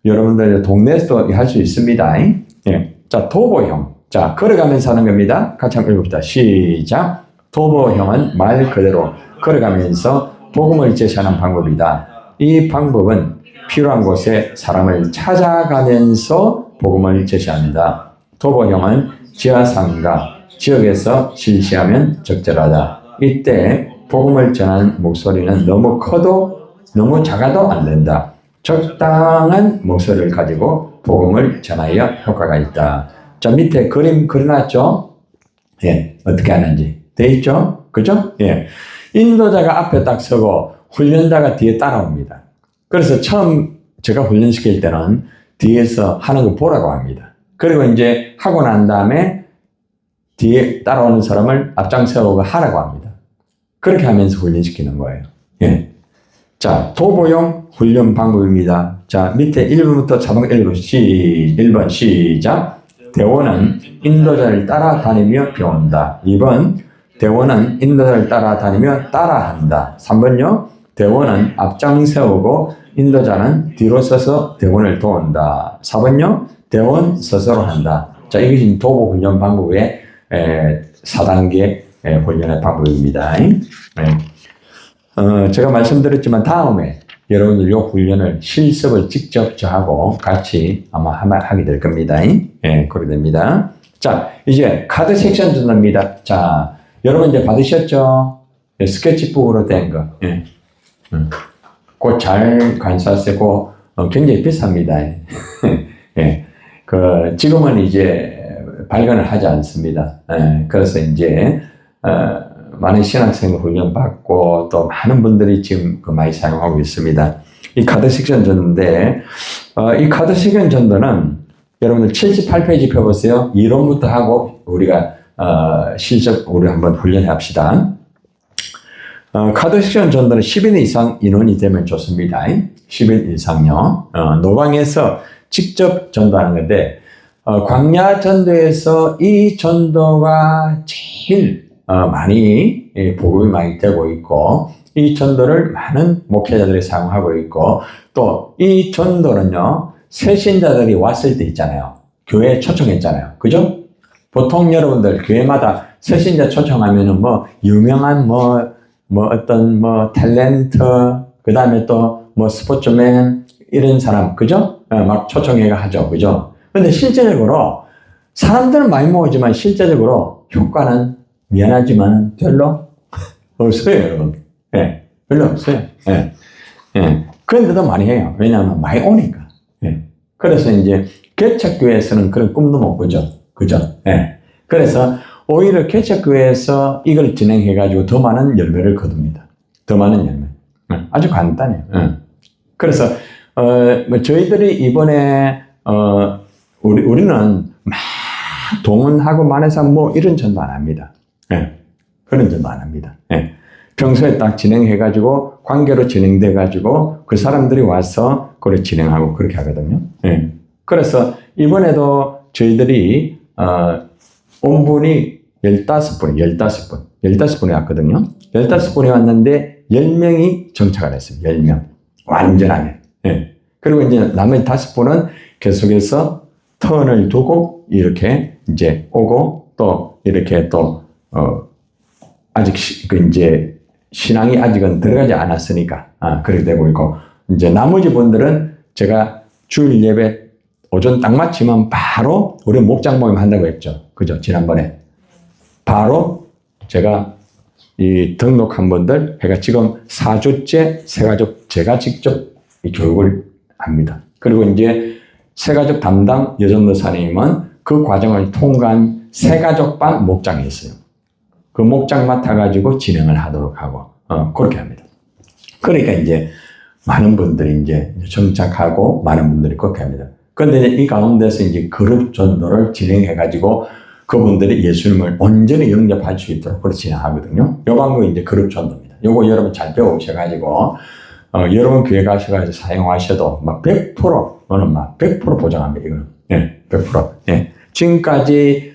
여러분들 동네에서도 할 수 있습니다. 예. 자, 도보형. 자, 걸어가면서 하는 겁니다. 같이 한번 읽어봅시다. 시작. 도보형은 말 그대로 걸어가면서 복음을 제시하는 방법이다. 이 방법은 필요한 곳에 사람을 찾아가면서 복음을 제시한다. 도보형은 지하상가, 지역에서 실시하면 적절하다. 이때 복음을 전하는 목소리는 너무 커도 너무 작아도 안 된다. 적당한 목소리를 가지고 복음을 전하여 효과가 있다. 자, 밑에 그림 그려놨죠? 예, 어떻게 하는지 돼 있죠? 그죠? 예, 인도자가 앞에 딱 서고 훈련자가 뒤에 따라옵니다. 그래서 처음 제가 훈련시킬 때는 뒤에서 하는 거 보라고 합니다. 그리고 이제 하고 난 다음에 뒤에 따라오는 사람을 앞장 세우고 하라고 합니다. 그렇게 하면서 훈련시키는 거예요. 예. 자, 도보용 훈련 방법입니다. 자, 밑에 1번부터 자동 읽어보시죠. 1번 시작. 대원은 인도자를 따라다니며 배운다. 2번, 대원은 인도자를 따라다니며 따라한다. 3번요, 대원은 앞장 세우고 인도자는 뒤로 서서 대원을 도운다. 4번요, 대원 스스로 한다. 자, 이것이 도보 훈련 방법의 4단계 훈련의 방법입니다. 제가 말씀드렸지만 다음에 여러분들 이 훈련을 실습을 직접 저하고 같이 아마 하게 될 겁니다. 예, 그렇게 됩니다. 자, 이제 카드 섹션 전도입니다. 자, 여러분 이제 받으셨죠? 예, 스케치북으로 된 거. 예. 그거 잘 관찰하시고, 굉장히 비쌉니다. 예. 지금은 이제 발간을 하지 않습니다. 예, 그래서 이제, 많은 신학생 훈련 받고 또 많은 분들이 지금 많이 사용하고 있습니다. 이 카드 섹션 전도인데, 이 카드 섹션 전도는 여러분들 78페이지 펴보세요. 이론부터 하고 우리가 실습 우리 한번 훈련해 합시다. 카드 섹션 전도는 10인 이상 인원이 되면 좋습니다. 10인 이상요. 노방에서 직접 전도하는 건데, 광야 전도에서 이 전도가 제일 제일 많이 보급이 많이 되고 있고 이 전도를 많은 목회자들이 사용하고 있고 또 이 전도는요 새신자들이 왔을 때 있잖아요. 교회에 초청했잖아요. 그죠? 보통 여러분들 교회마다 새신자 초청하면은 뭐 유명한 어떤 탤런트 그 다음에 또 스포츠맨 이런 사람 그죠? 막 초청해가 하죠. 그죠? 근데 실제적으로 사람들은 많이 모이지만 실제적으로 효과는 미안하지만 별로 없어요, 여러분. 예, 별로 없어요. 예, 예. 그런데도 많이 해요. 왜냐하면 많이 오니까. 예. 그래서 이제 개척교회에서는 그런 꿈도 못 꾸죠. 그죠? 예. 그래서 오히려 개척교회에서 이걸 진행해가지고 더 많은 열매를 거둡니다. 더 많은 열매. 예. 아주 간단해요. 예. 그래서, 저희들이 이번에, 우리는 막 동원하고 만해서 이런 전도 안 합니다. 예. 그런 전도 안 합니다. 예. 평소에 딱 진행해가지고, 관계로 진행돼가지고, 그 사람들이 와서 그걸 진행하고 그렇게 하거든요. 예. 그래서 이번에도 저희들이, 온 분이 15분이 왔거든요. 15분이 왔는데 10명이 정착을 했어요. 10명. 완전하게. 예. 그리고 이제 나머지 5분은 계속해서 턴을 두고 이렇게 이제 오고 또 이렇게 또, 아직 이제 신앙이 아직은 들어가지 않았으니까, 그렇게 되고 있고, 이제 나머지 분들은 제가 주일 예배 오전 딱 마치면 바로 우리 목장 모임 한다고 했죠. 그죠? 지난번에. 바로 제가 이 등록한 분들, 제가 지금 4주째 새가족 제가 직접 이 교육을 합니다. 그리고 이제 새가족 담당 여전도사님은 그 과정을 통과한 새가족반 목장이 있어요. 그 목장 맡아가지고 진행을 하도록 하고, 그렇게 합니다. 그러니까 이제 많은 분들이 이제 정착하고 많은 분들이 그렇게 합니다. 그런데 이 가운데서 이제 그룹 전도를 진행해가지고 그분들이 예수님을 온전히 영접할 수 있도록 그렇게 진행하거든요. 요 방법이 이제 그룹 전도입니다. 요거 여러분 잘 배우셔가지고, 여러분 교회 가셔가지고 사용하셔도 막 100%는 막 100% 보장합니다. 이거는. 예, 100%. 예. 지금까지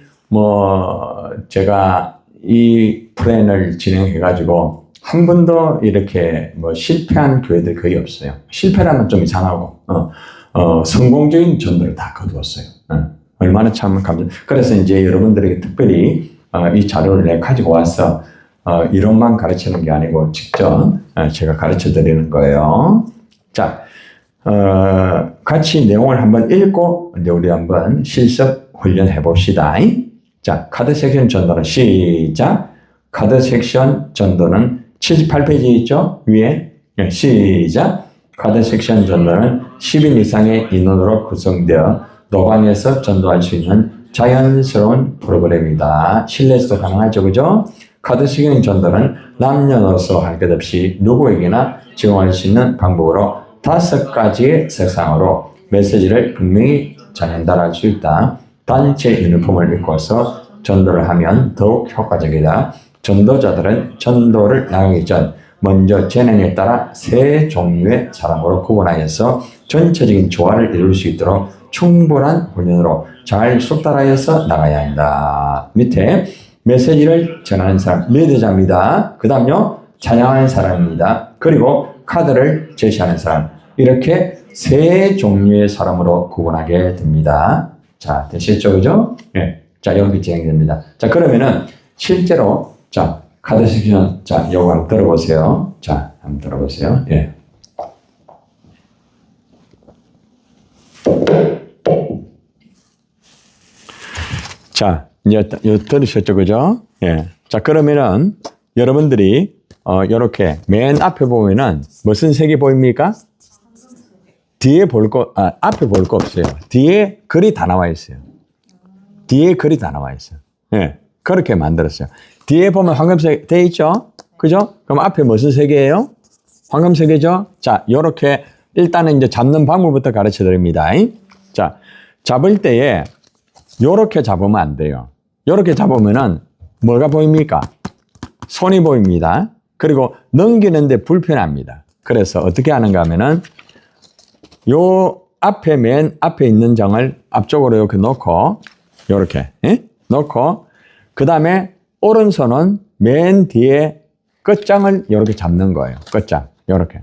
제가 이 플랜을 진행해가지고 한 번도 이렇게 실패한 교회들 거의 없어요. 실패라면 좀 이상하고, 성공적인 전도를 다 거두었어요. 얼마나 참 감사. 그래서 이제 여러분들에게 특별히 이 자료를 내가 가지고 와서 이론만 가르치는 게 아니고 직접 제가 가르쳐 드리는 거예요. 자, 같이 내용을 한번 읽고 이제 우리 한번 실습 훈련해 봅시다. 자, 카드 섹션 전도는 시작. 카드 섹션 전도는 78페이지 있죠? 위에. 시작. 카드 섹션 전도는 10인 이상의 인원으로 구성되어 노방에서 전도할 수 있는 자연스러운 프로그램이다. 실내에서도 가능하죠, 그죠? 카드 섹션 전도는 남녀노소 할 것 없이 누구에게나 제공할 수 있는 방법으로 5가지의 색상으로 메시지를 분명히 전달할 수 있다. 단체 유니폼을 입고서 전도를 하면 더욱 효과적이다. 전도자들은 전도를 나가기 전 먼저 재능에 따라 세 종류의 사람으로 구분하여서 전체적인 조화를 이룰 수 있도록 충분한 훈련으로 잘 숙달하여서 나가야 한다. 밑에 메시지를 전하는 사람, 리더자입니다. 그 다음요, 찬양하는 사람입니다. 그리고 카드를 제시하는 사람. 이렇게 세 종류의 사람으로 구분하게 됩니다. 자, 되셨죠? 그죠? 예. 자, 여기 진행됩니다. 자, 그러면은 실제로, 자, 카드 섹션, 자, 요거 한번 들어보세요. 자, 한번 들어보세요. 예. 자, 이제 들으셨죠? 그죠? 예. 자, 그러면은 여러분들이, 요렇게 맨 앞에 보면은 무슨 색이 보입니까? 뒤에 앞에 볼 거 없어요. 뒤에 글이 다 나와 있어요. 뒤에 글이 다 나와 있어요. 예. 그렇게 만들었어요. 뒤에 보면 황금색 돼 있죠? 그죠? 그럼 앞에 무슨 색이에요? 황금색이죠? 자, 요렇게 일단은 이제 잡는 방법부터 가르쳐 드립니다. 자, 잡을 때에 요렇게 잡으면 안 돼요. 요렇게 잡으면은 뭐가 보입니까? 손이 보입니다. 그리고 넘기는데 불편합니다. 그래서 어떻게 하는가 하면은 요 앞에 맨 앞에 있는 장을 앞쪽으로 이렇게 놓고 요렇게 놓고 그 다음에 오른손은 맨 뒤에 끝장을 이렇게 잡는 거예요. 끝장. 이렇게.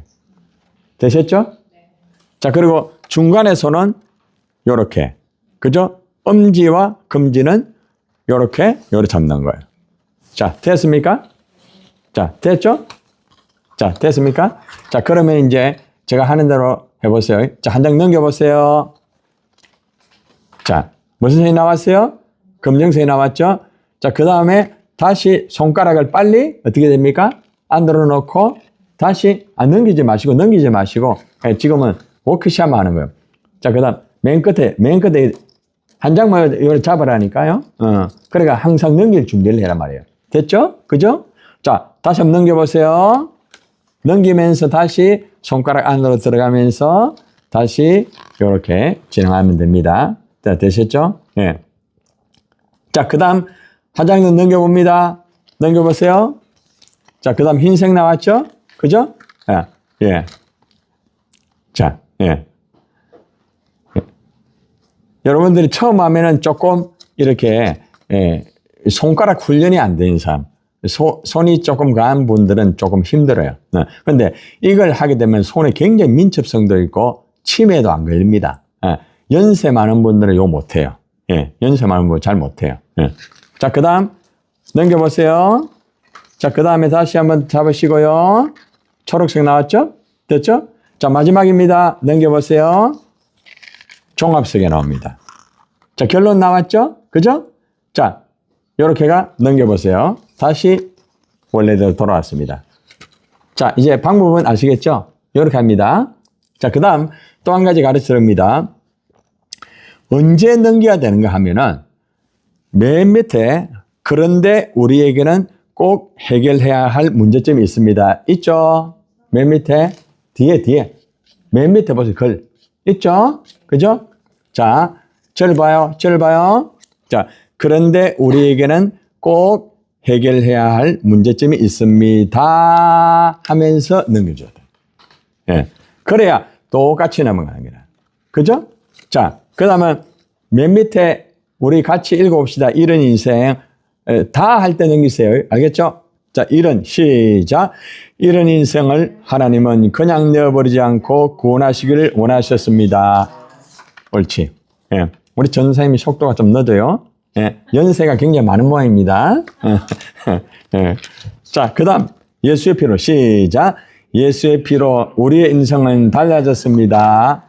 되셨죠? 자, 그리고 중간에 손은 이렇게. 그죠? 엄지와 금지는 이렇게 잡는 거예요. 자, 됐습니까? 자, 됐죠? 자, 됐습니까? 자, 그러면 이제 제가 하는 대로 해보세요. 자, 한 장 넘겨보세요. 자, 무슨 선이 나왔어요? 검정선이 나왔죠? 자, 그 다음에 다시 손가락을 빨리 어떻게 됩니까? 안으로 넣고 다시 넘기지 마시고 지금은 워크샵 하는 거예요. 자, 그 다음 맨 끝에 한 장만 이걸 잡으라니까요. 그러니까 항상 넘길 준비를 해란 말이에요. 됐죠? 그죠? 자, 다시 한번 넘겨보세요. 넘기면서 다시 손가락 안으로 들어가면서 다시 이렇게 진행하면 됩니다. 자, 되셨죠? 예. 자, 그 다음 한 장 더 넘겨봅니다. 넘겨보세요. 자, 그 다음 흰색 나왔죠? 그죠? 예. 예. 자, 예. 여러분들이 처음 하면은 조금 이렇게, 손가락 훈련이 안 된 사람, 손이 조금 강한 분들은 조금 힘들어요. 그런데 이걸 하게 되면 손에 굉장히 민첩성도 있고 치매도 안 걸립니다. 연세 많은 분들은 이거 못해요. 연세 많은 분은 잘 못해요. 자, 그 다음 넘겨보세요. 자, 그 다음에 다시 한번 잡으시고요. 초록색 나왔죠? 됐죠? 자, 마지막입니다. 넘겨보세요. 종합색이 나옵니다. 자, 결론 나왔죠? 그죠? 자, 요렇게가 넘겨보세요. 다시 원래대로 돌아왔습니다. 자, 이제 방법은 아시겠죠? 요렇게 합니다. 자, 그 다음 또 한 가지 가르쳐 드립니다. 언제 넘겨야 되는가 하면은 맨 밑에 그런데 우리에게는 꼭 해결해야 할 문제점이 있습니다. 있죠? 맨 밑에 뒤에 맨 밑에 보세요. 글 있죠? 그죠? 자, 절 봐요. 자, 그런데 우리에게는 꼭 해결해야 할 문제점이 있습니다 하면서 넘겨줘야 돼요. 예. 그래야 똑같이 넘어가는 거야. 그죠? 자, 그 다음에 맨 밑에 우리 같이 읽어봅시다. 이런 인생 다 할 때 넘기세요. 알겠죠? 자, 시작. 이런 인생을 하나님은 그냥 내어버리지 않고 구원하시기를 원하셨습니다. 옳지. 예. 우리 전사님이 속도가 좀 늦어요. 예. 연세가 굉장히 많은 모양입니다. 예. 자, 그 다음 예수의 피로 시작. 예수의 피로 우리의 인생은 달라졌습니다.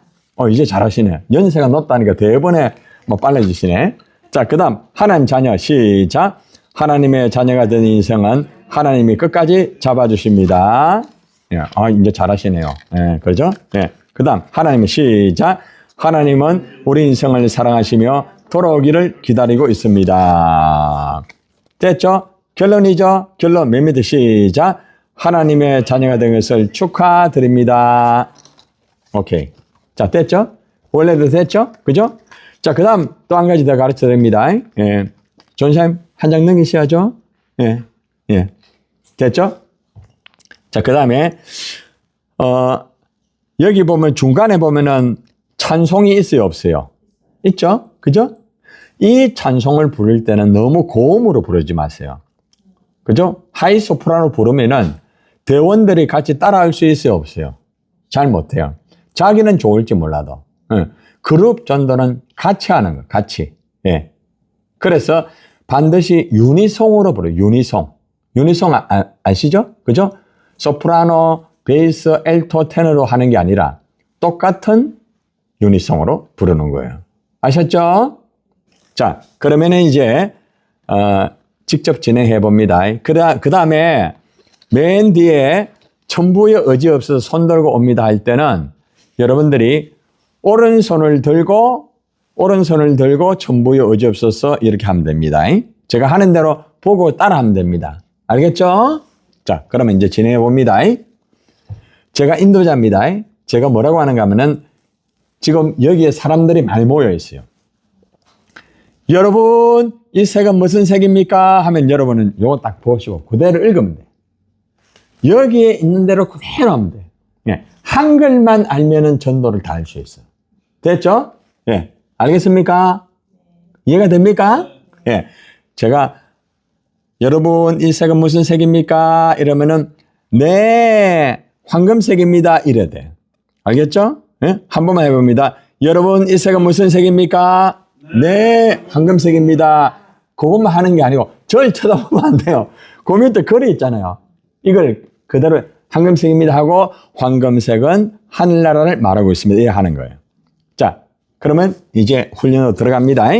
이제 잘하시네. 연세가 높다니까 대번에 뭐 빨라지시네. 자, 그 다음 하나님 자녀 시작. 하나님의 자녀가 된 인생은 하나님이 끝까지 잡아주십니다. 예. 이제 잘하시네요. 예. 그렇죠? 예. 그 다음 하나님의 시작. 하나님은 우리 인생을 사랑하시며 돌아오기를 기다리고 있습니다. 됐죠? 결론이죠? 결론 맨 밑에 시작. 하나님의 자녀가 된 것을 축하드립니다. 오케이. 자, 됐죠? 원래도 됐죠? 그죠? 자, 그 다음 또 한 가지 더 가르쳐 드립니다. 예. 전사님, 한 장 넘기셔야죠? 예. 예. 됐죠? 자, 그 다음에, 여기 보면 중간에 보면은 찬송이 있어요, 없어요? 있죠? 그죠? 이 찬송을 부를 때는 너무 고음으로 부르지 마세요. 그죠? 하이 소프라노 부르면은 대원들이 같이 따라할 수 있어요, 없어요? 잘 못해요. 자기는 좋을지 몰라도. 그룹 전도는 같이 하는 거, 같이. 예. 그래서 반드시 유니송으로 부르요, 유니송. 유니송 아시죠? 그죠? 소프라노, 베이스, 엘토, 테너로 하는 게 아니라 똑같은 유니송으로 부르는 거예요. 아셨죠? 자, 그러면은 이제, 직접 진행해 봅니다. 그 다음에 맨 뒤에 천부의 의지 없어서 손 들고 옵니다 할 때는 여러분들이 오른손을 들고 천부의 의지 없어서 이렇게 하면 됩니다. 제가 하는 대로 보고 따라 하면 됩니다. 알겠죠? 자, 그러면 이제 진행해 봅니다. 제가 인도자입니다. 제가 뭐라고 하는가 하면은 지금 여기에 사람들이 많이 모여 있어요. 여러분, 이 색은 무슨 색입니까? 하면 여러분은 요거 딱 보시고 그대로 읽으면 돼요. 여기에 있는 대로 그대로 하면 돼요. 예. 한글만 알면은 전도를 다 할 수 있어요. 됐죠? 예. 알겠습니까? 이해가 됩니까? 예. 제가 여러분 이 색은 무슨 색입니까? 이러면은 네, 황금색입니다. 이래야 돼. 알겠죠? 네? 한 번만 해봅니다. 여러분 이 색은 무슨 색입니까? 네, 황금색입니다. 그것만 하는 게 아니고 절 쳐다보면 안 돼요. 그 밑에 글이 있잖아요. 이걸 그대로 황금색입니다 하고 황금색은 하늘나라를 말하고 있습니다. 이렇게 하는 거예요. 자, 그러면 이제 훈련으로 들어갑니다.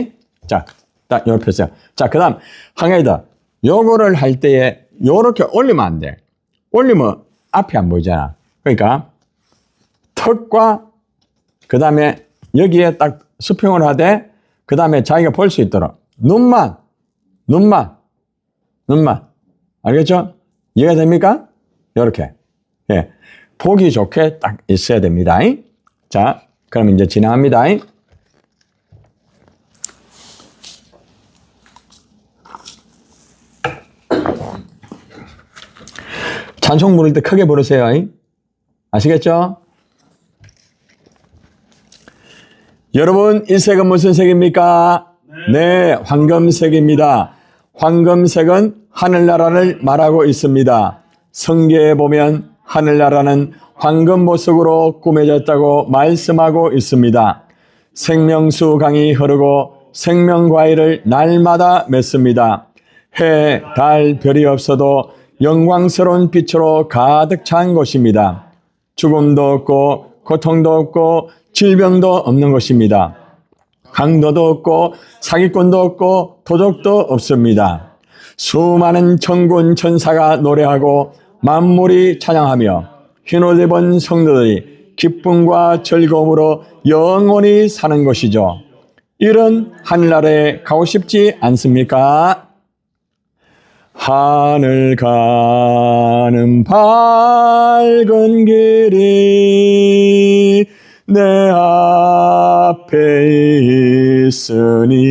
자, 딱 옆에 펴세요. 자, 그 다음 한 가지 더. 요거를 할 때에 요렇게 올리면 안 돼. 올리면 앞이 안 보이잖아. 그러니까 턱과 그 다음에 여기에 딱 수평을 하되 그 다음에 자기가 볼 수 있도록 눈만 알겠죠? 이해가 됩니까? 요렇게 예, 보기 좋게 딱 있어야 됩니다. 자, 그럼 이제 진행합니다. 찬송 부를 때 크게 부르세요. 아시겠죠? 여러분 이 색은 무슨 색입니까? 네, 황금색입니다. 황금색은 하늘나라를 말하고 있습니다. 성경에 보면 하늘나라는 황금 보석으로 꾸며졌다고 말씀하고 있습니다. 생명수 강이 흐르고 생명과일을 날마다 맺습니다. 해, 달, 별이 없어도 영광스러운 빛으로 가득 찬 곳입니다. 죽음도 없고 고통도 없고 질병도 없는 곳입니다. 강도도 없고 사기꾼도 없고 도적도 없습니다. 수많은 천군 천사가 노래하고 만물이 찬양하며 흰옷 입은 성도들이 기쁨과 즐거움으로 영원히 사는 것이죠. 이런 하늘나라에 가고 싶지 않습니까? 하늘 가는 밝은 길이 내 앞에 있으니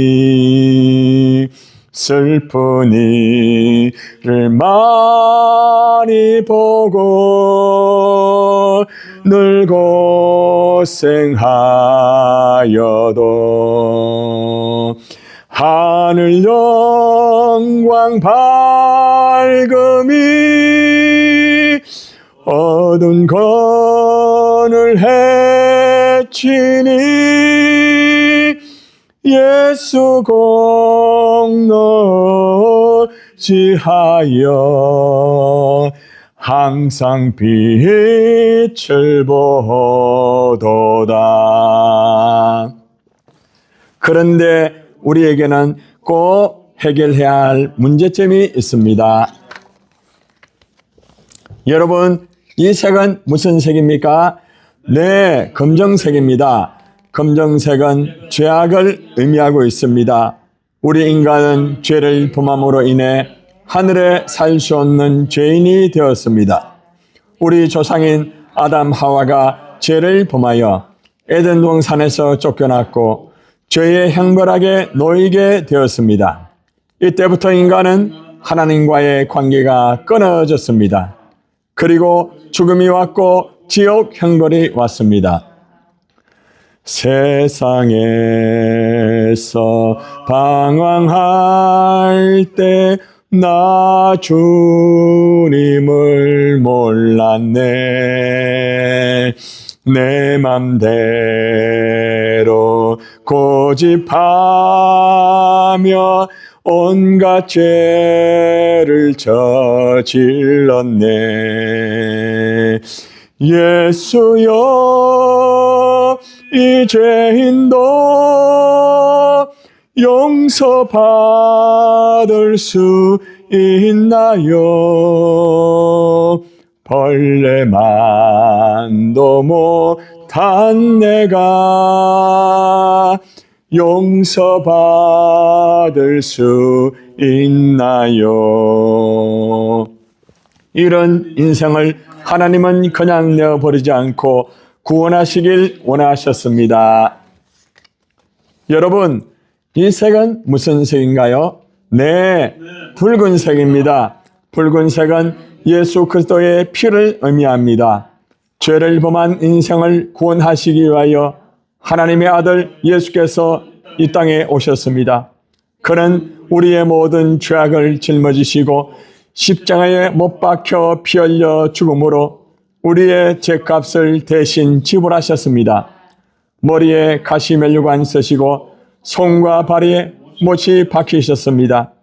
슬픈 일을 많이 보고 늘 고생하여도 하늘 영광 밝음이 어두운 건을 해치니 예수 공로지하여 항상 빛을 보도다. 그런데 우리에게는 꼭 해결해야 할 문제점이 있습니다. 여러분, 이 색은 무슨 색입니까? 네, 검정색입니다. 검정색은 죄악을 의미하고 있습니다. 우리 인간은 죄를 범함으로 인해 하늘에 살 수 없는 죄인이 되었습니다. 우리 조상인 아담 하와가 죄를 범하여 에덴 동산에서 쫓겨났고 죄의 형벌하게 놓이게 되었습니다. 이때부터 인간은 하나님과의 관계가 끊어졌습니다. 그리고 죽음이 왔고 지옥 형벌이 왔습니다. 세상에서 방황할 때 나 주님을 몰랐네. 내 맘대로 고집하며 온갖 죄를 저질렀네. 예수여, 이 죄인도 용서받을 수 있나요? 벌레만도 못한 내가 용서받을 수 있나요? 이런 인생을 하나님은 그냥 내어버리지 않고 구원하시길 원하셨습니다. 여러분, 이 색은 무슨 색인가요? 네, 붉은색입니다. 붉은색은 예수 그리스도의 피를 의미합니다. 죄를 범한 인생을 구원하시기 위하여 하나님의 아들 예수께서 이 땅에 오셨습니다. 그는 우리의 모든 죄악을 짊어지시고 십자가에 못 박혀 피 흘려 죽음으로 우리의 죄값을 대신 지불하셨습니다. 머리에 가시면류관 쓰시고 손과 발에 못이 박히셨습니다.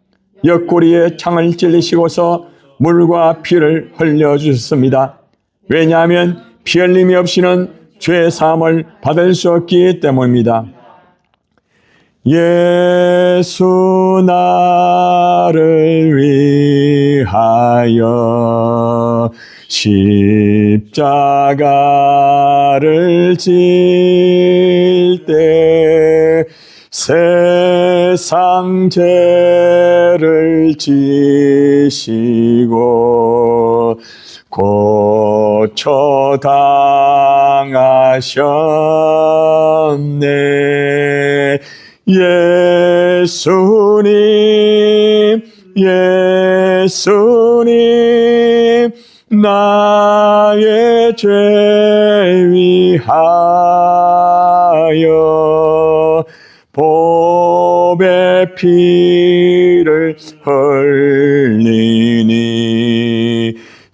옆구리에 창을 찔리시고서 물과 피를 흘려주셨습니다. 왜냐하면 피 흘림이 없이는 죄 사함을 받을 수 없기 때문입니다. 예수 나를 위하여 십자가를 질 때 세상 죄를 지시고 고쳐 당하셨네. 예수님, 예수님, 나의 죄 위하여 보배 피를 흘리니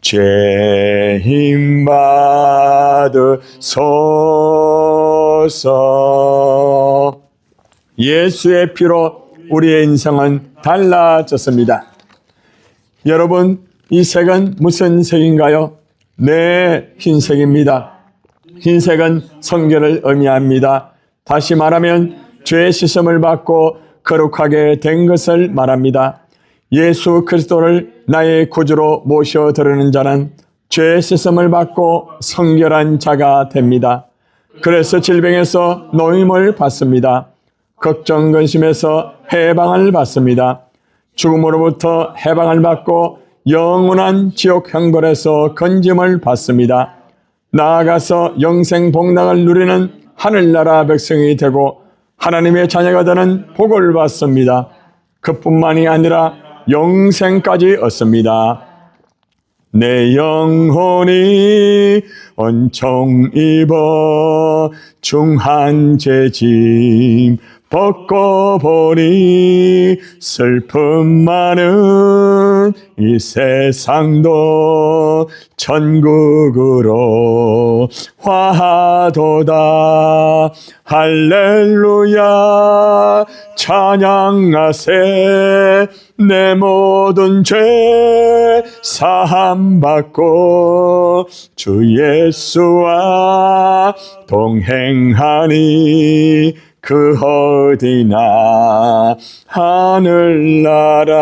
죄임 받으소서. 예수의 피로 우리의 인생은 달라졌습니다. 여러분, 이 색은 무슨 색인가요? 네, 흰색입니다. 흰색은 성결을 의미합니다. 다시 말하면 죄의 씻음을 받고 거룩하게 된 것을 말합니다. 예수 그리스도를 나의 구주로 모셔드리는 자는 죄의 씻음을 받고 성결한 자가 됩니다. 그래서 질병에서 노임을 받습니다. 걱정 근심에서 해방을 받습니다. 죽음으로부터 해방을 받고 영원한 지옥 형벌에서 건짐을 받습니다. 나아가서 영생 복락을 누리는 하늘나라 백성이 되고 하나님의 자녀가 되는 복을 받습니다. 그뿐만이 아니라 영생까지 얻습니다. 내 영혼이 은총 입어 중한 죄짐 벗고 보니 슬픔 많은 이 세상도 천국으로 화하도다. 할렐루야 찬양하세. 내 모든 죄 사함 받고 주 예수와 동행하니 그 어디나 하늘나라.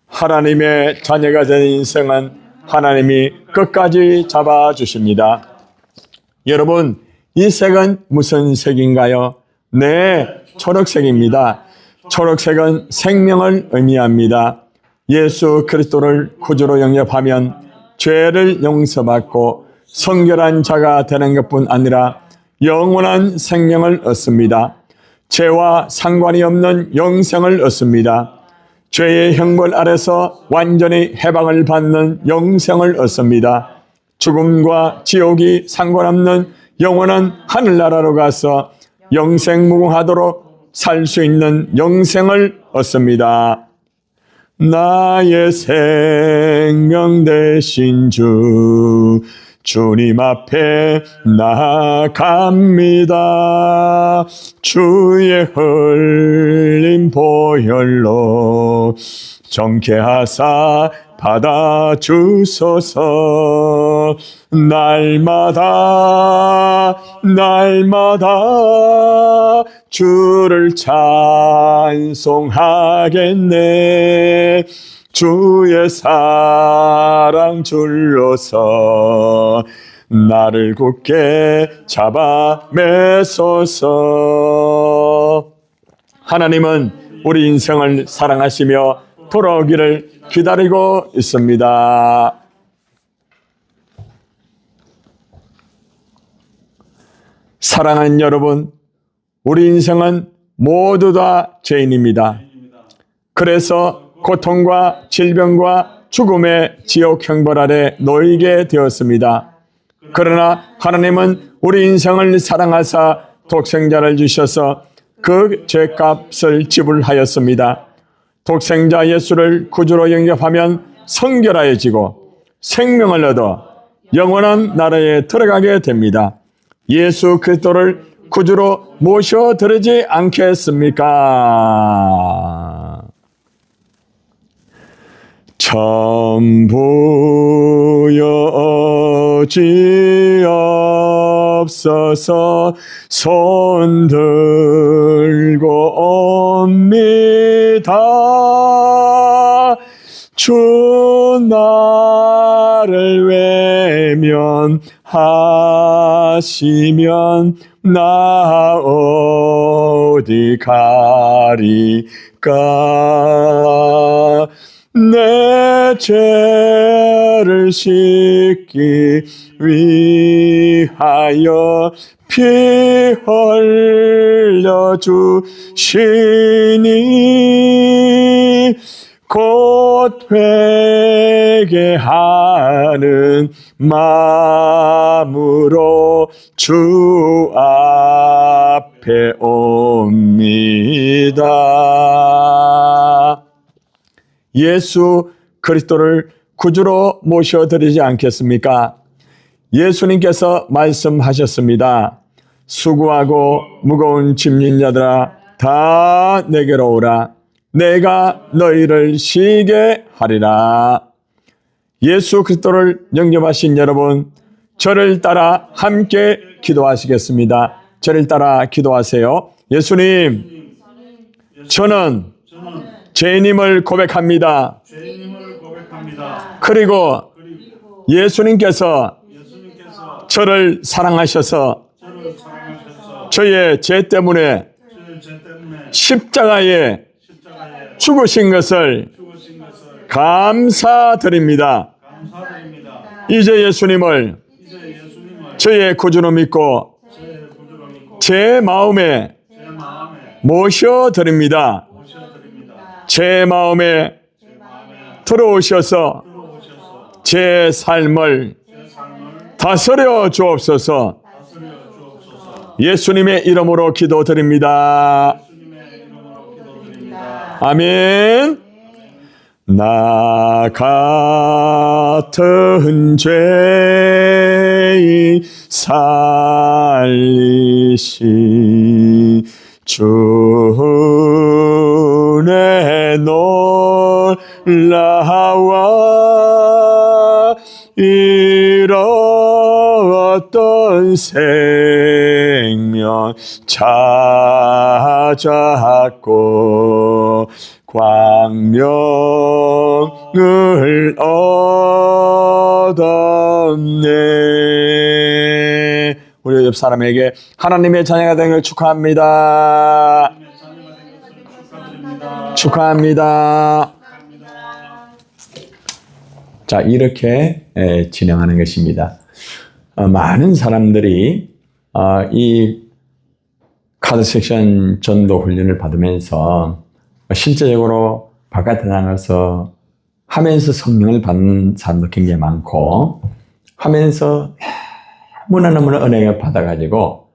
하나님의 자녀가 된 인생은 하나님이 끝까지 잡아주십니다. 여러분, 이 색은 무슨 색인가요? 네, 초록색입니다. 초록색은 생명을 의미합니다. 예수 그리스도를 구주로 영접하면 죄를 용서받고 성결한 자가 되는 것뿐 아니라 영원한 생명을 얻습니다. 죄와 상관이 없는 영생을 얻습니다. 죄의 형벌 아래서 완전히 해방을 받는 영생을 얻습니다. 죽음과 지옥이 상관없는 영원한 하늘나라로 가서 영생무궁하도록 살 수 있는 영생을 얻습니다. 나의 생명 되신 주님 앞에 나아갑니다. 주의 흘린 보혈로 정케하사 받아주소서. 날마다 주를 찬송하겠네. 주의 사랑 줄로서 나를 굳게 잡아 매소서. 하나님은 우리 인생을 사랑하시며 돌아오기를 기다리고 있습니다. 사랑하는 여러분, 우리 인생은 모두 다 죄인입니다. 그래서 고통과 질병과 죽음의 지옥 형벌 아래 놓이게 되었습니다. 그러나 하나님은 우리 인생을 사랑하사 독생자를 주셔서 그 죄값을 지불하였습니다. 독생자 예수를 구주로 영접하면 성결하여지고 생명을 얻어 영원한 나라에 들어가게 됩니다. 예수 그리스도를 구주로 모셔드리지 않겠습니까? 전부 여지없어서 손 들고 옵니다. 주 나를 외면하시면 나 어디 가리까. 내 죄를 씻기 위하여 피 흘려 주시니 곧 회개하는 마음으로 주 앞에 옵니다. 예수 그리스도를 구주로 모셔드리지 않겠습니까? 예수님께서 말씀하셨습니다. 수고하고 무거운 짐진 자들아 다 내게로 오라. 내가 너희를 쉬게 하리라. 예수 그리스도를 영접하신 여러분, 저를 따라 함께 기도하시겠습니다. 저를 따라 기도하세요. 예수님, 저는 죄인임을 고백합니다. 그리고 예수님께서 저를 사랑하셔서 저의 죄 때문에 십자가에 죽으신 것을 감사드립니다. 이제 예수님을 저의 구주로 믿고 제 마음에 모셔드립니다. 제 마음에 들어오셔서 제 삶을 다스려 주옵소서. 예수님의 이름으로 기도드립니다. 아멘. 나 같은 죄인 살리시 주의 놀라와 잃었던 생명 찾았고 광명을 얻었네. 우리 옆 사람에게 하나님의 자녀가 된 걸 축하합니다. 축하합니다. 자, 이렇게 진행하는 것입니다. 많은 사람들이 이 카드 섹션 전도 훈련을 받으면서 실제적으로 바깥에 나가서 하면서 성령을 받는 사람도 굉장히 많고 하면서 너무나 은혜를 받아가지고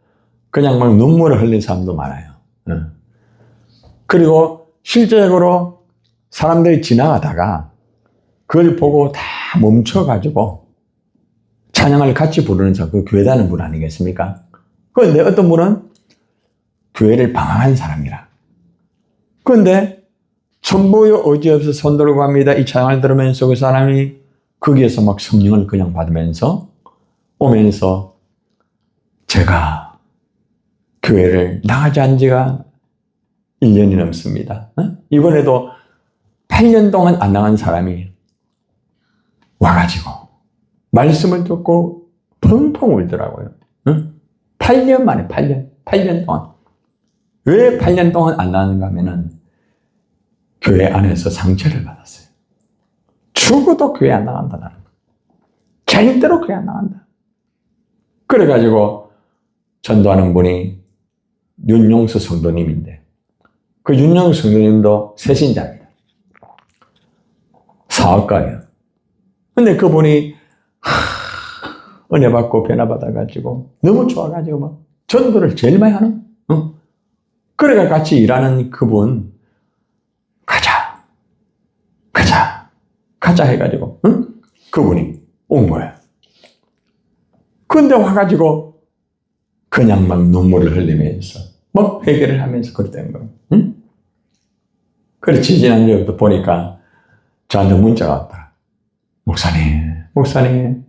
그냥 막 눈물을 흘린 사람도 많아요. 그리고 실제적으로 사람들이 지나가다가 그걸 보고 다 멈춰가지고 찬양을 같이 부르는 사람, 그 교회 다니는 분 아니겠습니까? 그런데 어떤 분은 교회를 방황한 사람이라. 그런데 전부 어지없어 손 들고 갑니다. 이 찬양을 들으면서 그 사람이 거기에서 막 성령을 그냥 받으면서 오면서 제가 교회를 나가지 않은 지가 1년이 넘습니다. 이번에도 8년 동안 안 나간 사람이 와가지고 말씀을 듣고 펑펑 울더라고요. 8년 만에 8년 동안. 왜 8년 동안 안 나가는가 하면은 교회 안에서 상처를 받았어요. 죽어도 교회 안 나간다 나는. 절대로 교회 안 나간다. 그래가지고 전도하는 분이 윤용수 성도님인데 그 윤용수 성도님도 새신자입니다. 사업가예요. 근데 그분이 은혜 받고 변화 받아가지고 너무 좋아가지고 막 전도를 제일 많이 하는 그래가 같이 일하는 그분, 가자 해가지고, 응? 그분이 온 거예요. 근데 와가지고, 그냥 막 눈물을 흘리면서, 막 회개를 하면서 그랬다는 거예요. 응? 그렇지, 지난주부터 보니까 저한테 문자가 왔더라. 목사님,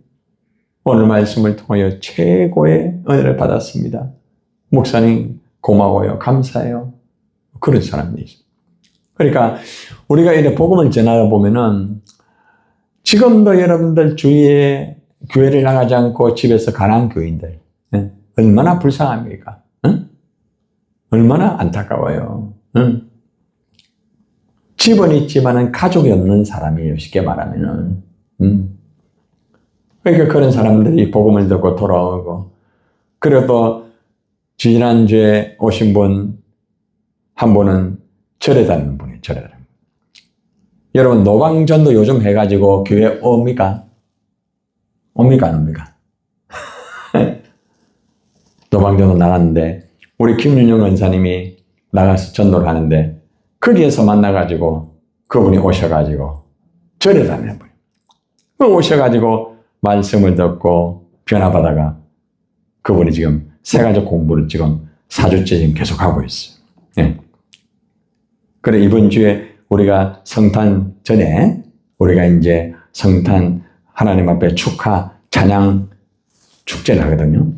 오늘 말씀을 통하여 최고의 은혜를 받았습니다. 목사님, 고마워요. 감사해요. 그런 사람들이 있어요. 그러니까 우리가 이렇게 복음을 전하다 보면은 지금도 여러분들 주위에 교회를 나가지 않고 집에서 가난한 교인들, 얼마나 불쌍합니까? 응? 얼마나 안타까워요. 응? 집은 있지만은 가족이 없는 사람이에요. 쉽게 말하면은. 그러니까 그런 사람들이 복음을 듣고 돌아오고, 그리고 또 지난주에 오신 분 한 분은 절에 다니는 분이에요. 절에 다니는 분. 여러분 노방전도 요즘 해가지고 교회 옵니까? 옵니까 안 옵니까? 노방전도 나갔는데 우리 김윤영 원사님이 나가서 전도를 하는데 거기에서 만나가지고 그분이 오셔가지고 절에 다니는 분이에요. 오셔가지고 말씀을 듣고 변화받아가 그분이 지금 세가족 공부를 지금 4주째 지금 계속하고 있어요. 예. 그래, 이번 주에 우리가 성탄 전에 우리가 이제 성탄 하나님 앞에 축하 찬양 축제를 하거든요.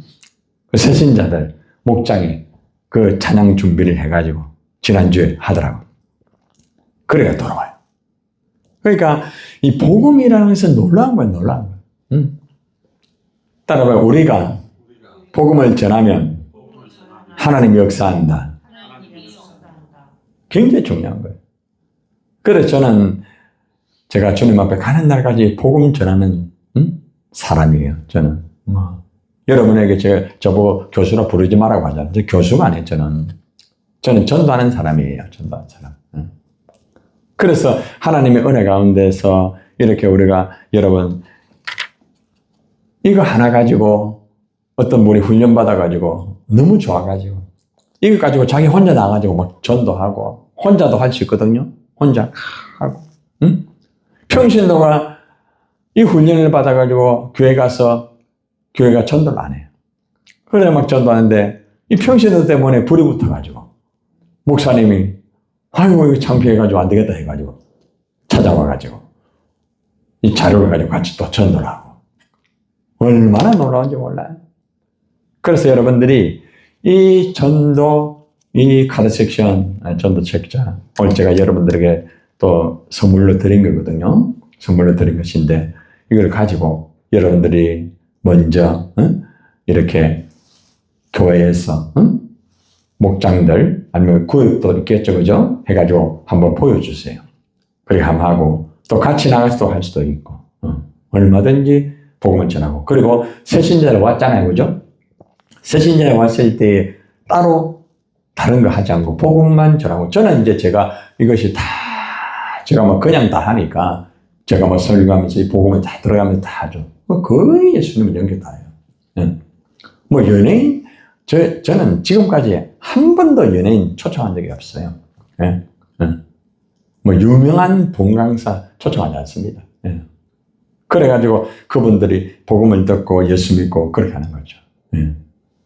그 새신자들 목장이 그 찬양 준비를 해가지고 지난주에 하더라고요. 그래가 돌아와요. 그러니까 이 복음이라는 것은 놀라운 거예요. 따라서 우리가 복음을 전하면 하나님이 역사한다. 굉장히 중요한 거예요. 그래서 저는 제가 주님 앞에 가는 날까지 복음 전하는 사람이에요. 저는 여러분에게 제가 저보고 교수라 부르지 말라고 하잖아요. 저 교수가 아니에요. 저는 전도하는 사람이에요. 전도하는 사람. 그래서 하나님의 은혜 가운데서 이렇게 우리가 여러분 이거 하나 가지고 어떤 분이 훈련받아가지고 너무 좋아가지고 이거 가지고 자기 혼자 나가지고 막 전도하고 혼자도 할 수 있거든요. 혼자 하고 평신도가 이 훈련을 받아가지고 교회 가서 교회가 전도를 안 해요. 그래 막 전도하는데 이 평신도 때문에 불이 붙어가지고 목사님이 아이고 이거 창피해가지고 안 되겠다 해가지고 찾아와가지고 이 자료를 가지고 같이 또 전도를 하고 얼마나 놀라운지 몰라요. 그래서 여러분들이 이 전도, 이 카드 섹션, 전도 책자, 오늘 제가 여러분들에게 또 선물로 드린 거거든요. 선물로 드린 것인데, 이걸 가지고 여러분들이 먼저, 이렇게 교회에서, 목장들, 아니면 구역도 있겠죠, 그죠? 해가지고 한번 보여주세요. 그렇게 한번 하고, 또 같이 나가서도 할 수도 있고, 얼마든지 복음을 전하고. 그리고 새신자를 왔잖아요, 그죠? 새신자에 왔을 때 따로 다른 거 하지 않고 복음만 전하고 저는 이제 제가 이것이 다 제가 뭐 그냥 다 하니까 제가 뭐 설교하면서 이 복음을 다 들어가면서 다 하죠. 뭐 거의 예수님을 연결 다 해요. 예. 뭐 연예인 저는 지금까지 한 번도 연예인 초청한 적이 없어요. 예. 예. 뭐 유명한 봉강사 초청하지 않습니다. 예. 그래가지고 그분들이 복음을 듣고 예수 믿고 그렇게 하는 거죠. 예.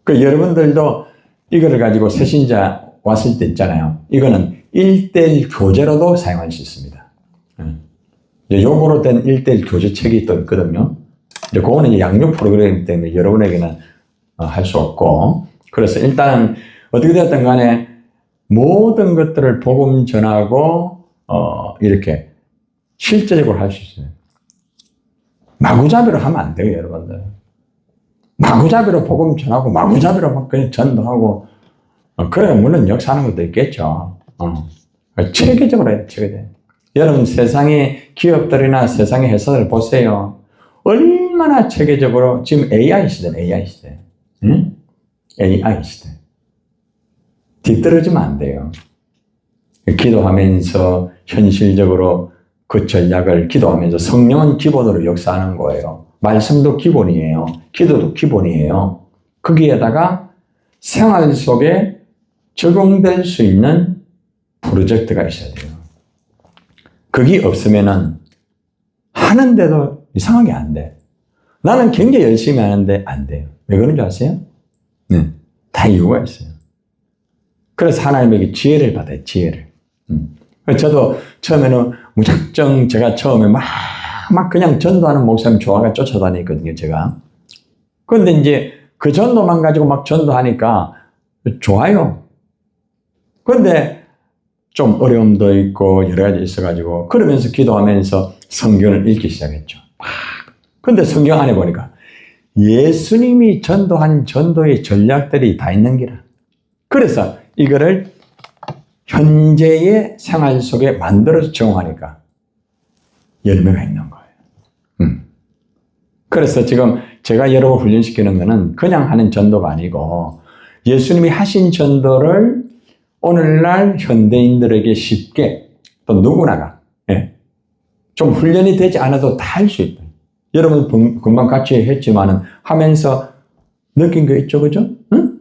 그 여러분들도 이거를 가지고 새신자 왔을 때 있잖아요. 이거는 1:1 교재로도 사용할 수 있습니다. 요거로 된 1:1 교재 책이 또 있거든요. 이제 그거는 양육 프로그램이기 때문에 여러분에게는 할 수 없고. 그래서 일단 어떻게 되었든 간에 모든 것들을 복음 전하고, 이렇게 실제적으로 할 수 있어요. 마구잡이로 하면 안 돼요, 여러분들. 마구잡이로 복음 전하고 마구잡이로 막 그냥 전도하고 그래 물론 역사하는 것도 있겠죠. 체계적으로 해요. 체계적으로. 여러분 세상의 기업들이나 세상의 회사들 보세요. 얼마나 체계적으로 지금 AI 시대는 AI 시대. 응? AI 시대. 뒤떨어지면 안 돼요. 기도하면서 현실적으로 그 전략을 기도하면서 성령은 기본으로 역사하는 거예요. 말씀도 기본이에요. 기도도 기본이에요. 거기에다가 생활 속에 적용될 수 있는 프로젝트가 있어야 돼요. 그게 없으면은 하는데도 이상하게 안 돼. 나는 굉장히 열심히 하는데 안 돼요. 왜 그런 줄 아세요? 네. 다 이유가 있어요. 그래서 하나님에게 지혜를 받아요, 지혜를. 저도 처음에는 무작정 제가 처음에 막 그냥 전도하는 목사님 좋아가 쫓아다녔거든요, 제가. 그런데 이제 그 전도만 가지고 막 전도하니까 좋아요. 그런데 좀 어려움도 있고 여러 가지 있어가지고 그러면서 기도하면서 성경을 읽기 시작했죠. 그런데 성경 안에 보니까 예수님이 전도한 전도의 전략들이 다 있는 기라. 그래서 이거를 현재의 생활 속에 만들어서 적용하니까 열매가 있는 거예요. 그래서 지금 제가 여러분 훈련시키는 거는 그냥 하는 전도가 아니고 예수님이 하신 전도를 오늘날 현대인들에게 쉽게 또 누구나가 좀 훈련이 되지 않아도 다 할 수 있다. 여러분 금방 같이 했지만은 하면서 느낀 거 있죠, 그죠? 응?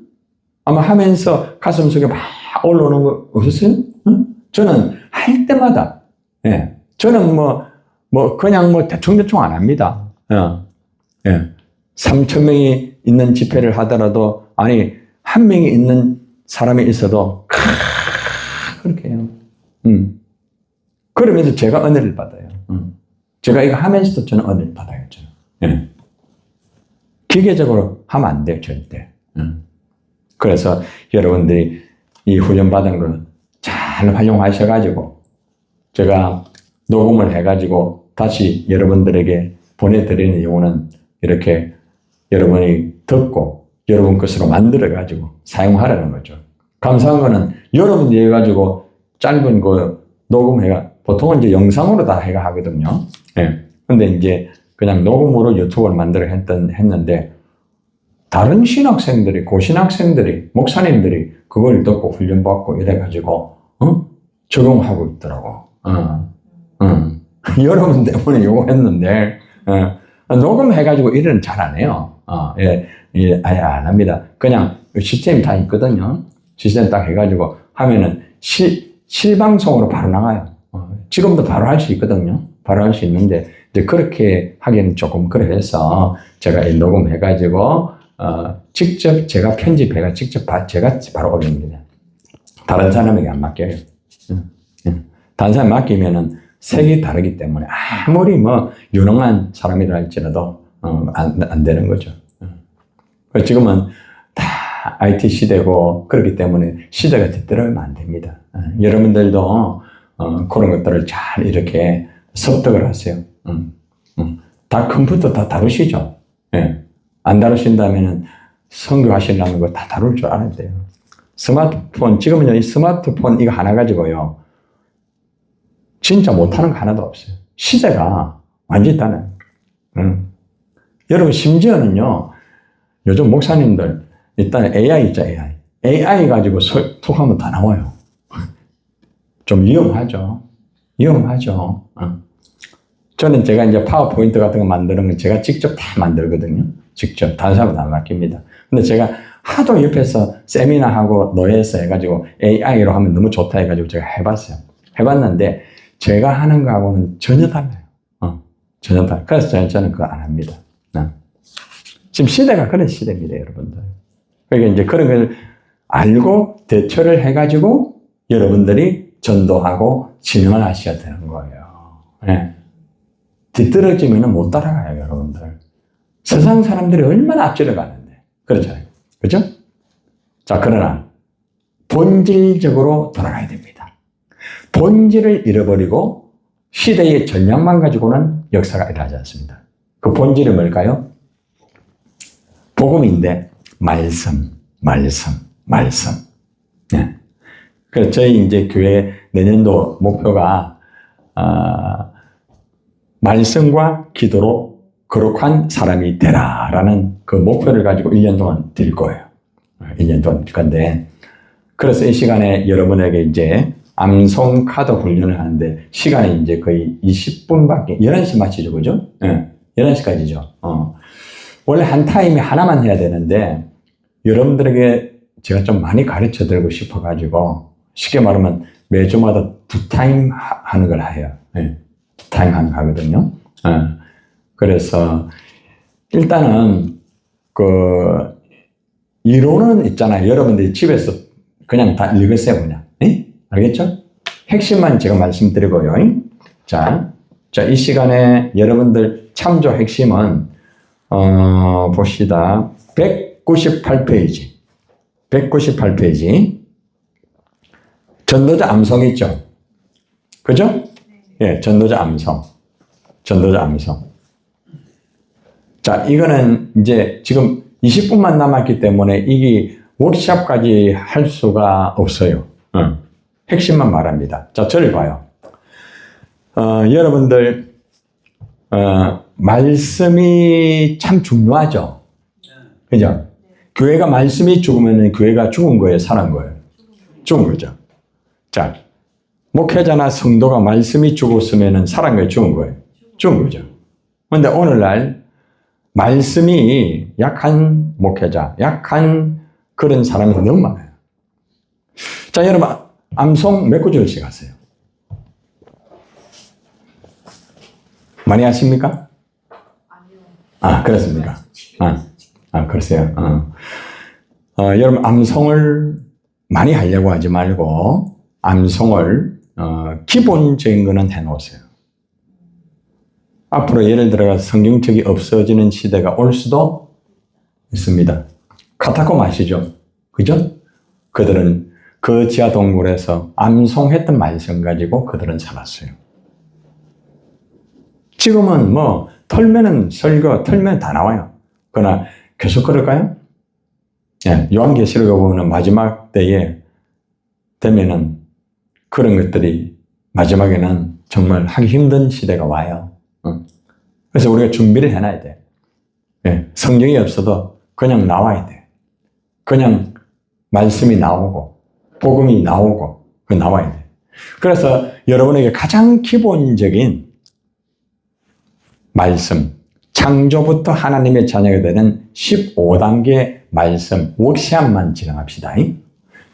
아마 하면서 가슴 속에 막 올라오는 거 없었어요? 응? 저는 할 때마다 저는 그냥 대충 안 합니다. 3,000명이 있는 집회를 하더라도 아니 한 명이 있는 사람이 있어도 그렇게 해요. 그러면서 제가 은혜를 받아요. 제가 이거 하면서도 저는 은혜를 받아요. 저는. 기계적으로 하면 안 돼요, 절대. 그래서 여러분들이 이 훈련받은 걸 잘 활용하셔가지고 제가 녹음을 해가지고 다시 여러분들에게 보내드리는 이유는 이렇게 여러분이 듣고 여러분 것으로 만들어가지고 사용하라는 거죠. 감사한 거는 여러분이 해가지고 짧은 거 녹음해가 보통은 이제 영상으로 다 해가 하거든요. 근데 이제 그냥 녹음으로 유튜브를 만들어 했는데 다른 신학생들이, 고신학생들이, 목사님들이 그걸 듣고 훈련받고 이래가지고, 적용하고 있더라고. 여러분 때문에 요거 했는데, 녹음해가지고 일은 잘 안 해요. 아예 안 합니다. 그냥 시스템이 다 있거든요. 시스템 딱 해가지고 하면은 실방송으로 바로 나가요. 지금도 바로 할 수 있거든요. 바로 할 수 있는데, 이제 그렇게 하기는 조금 그래서 제가 이 녹음해가지고, 직접 제가 편집해가 직접 제가 바로 올립니다. 다른 사람에게 안 맡겨요. 다른 사람 맡기면은 색이 다르기 때문에 아무리 유능한 사람이라 할지라도 안 되는 거죠. 지금은 다 IT 시대고 그렇기 때문에 시대가 뒤떨어지면 안 됩니다. 여러분들도 그런 것들을 잘 이렇게 습득을 하세요. 다 컴퓨터 다 다루시죠? 안 다루신다면은 선교하시려는 거 다 다룰 줄 알아야 돼요. 스마트폰, 지금은 이 스마트폰 이거 하나 가지고요. 진짜 못하는 거 하나도 없어요. 시대가 완전히 다르요. 여러분, 심지어는요, 요즘 목사님들, 일단 AI 있죠, AI. AI 가지고 톡하면 다 나와요. 좀 위험하죠. 위험하죠. 저는 제가 이제 파워포인트 같은 거 만드는 건 제가 직접 다 만들거든요. 직접. 다른 사람은 안 맡깁니다. 근데 제가 하도 옆에서 세미나하고 노예에서 해가지고 AI로 하면 너무 좋다 해가지고 제가 해봤어요. 해봤는데 제가 하는 거하고는 전혀 달라요. 전혀 달라요. 그래서 저는 그거 안 합니다. 지금 시대가 그런 시대입니다, 여러분들. 그러니까 이제 그런 걸 알고 대처를 해가지고 여러분들이 전도하고 진행을 하셔야 되는 거예요. 뒤떨어지면 못 따라가요, 여러분들. 세상 사람들이 얼마나 앞질러 가는데. 그렇잖아요. 그죠? 자, 그러나 본질적으로 돌아가야 됩니다. 본질을 잃어버리고 시대의 전략만 가지고는 역사가 일어나지 않습니다. 그 본질은 뭘까요? 복음인데, 말씀. 네. 그래서 저희 이제 교회 내년도 목표가, 말씀과 기도로 거룩한 사람이 되라라는 그 목표를 가지고 1년 동안 드릴 거예요. 1년 동안 드릴 건데. 그래서 이 시간에 여러분에게 이제 암송 카드 훈련을 하는데 시간이 이제 거의 20분밖에, 11시 마치죠, 그죠? 네, 11시까지죠. 원래 한 타임에 하나만 해야 되는데 여러분들에게 제가 좀 많이 가르쳐 드리고 싶어가지고, 쉽게 말하면 매주마다 2타임 하는 걸 해요. 네, 2타임 하거든요. 그래서 일단은 이론은 있잖아요. 여러분들이 집에서 그냥 다 읽으세요, 그냥. 네? 알겠죠? 핵심만 제가 말씀드리고요. 자, 이 시간에 여러분들 참조 핵심은, 봅시다. 198페이지. 198페이지. 전도자 암송 있죠? 그죠? 예, 전도자 암송. 전도자 암송. 자, 이거는 이제 지금 20분만 남았기 때문에 이게 워크샵까지 할 수가 없어요. 핵심만 말합니다. 자, 저를 봐요. 여러분들, 말씀이 참 중요하죠? 그죠? 교회가 말씀이 죽으면 교회가 죽은 거예요? 살은 거예요? 죽은 거죠. 자, 목회자나 성도가 말씀이 죽었으면 살은 거예요? 죽은 거예요? 죽은 거죠. 그런데 오늘날 말씀이 약한 목회자, 약한 그런 사람이 너무 많아요. 자, 여러분, 암송 몇 구절씩 하세요? 많이 하십니까? 아니요. 그렇습니까? 그러세요. 여러분, 암송을 많이 하려고 하지 말고, 암송을, 기본적인 거는 해놓으세요. 앞으로 예를 들어 성경책이 없어지는 시대가 올 수도 있습니다. 카타콤 아시죠? 그죠? 그들은 그 지하 동굴에서 암송했던 말씀 가지고 그들은 살았어요. 지금은 뭐 털면은 설교, 털면 다 나와요. 그러나 계속 그럴까요? 예, 요한계시록에 보면 마지막 때에 되면은 그런 것들이 마지막에는 정말 하기 힘든 시대가 와요. 그래서 우리가 준비를 해놔야 돼. 예, 성경이 없어도 그냥 나와야 돼. 그냥 말씀이 나오고 복음이 나오고 그 나와야 돼. 그래서 여러분에게 가장 기본적인 말씀, 창조부터 하나님의 자녀가 되는 15단계 말씀 워크샵만 진행합시다.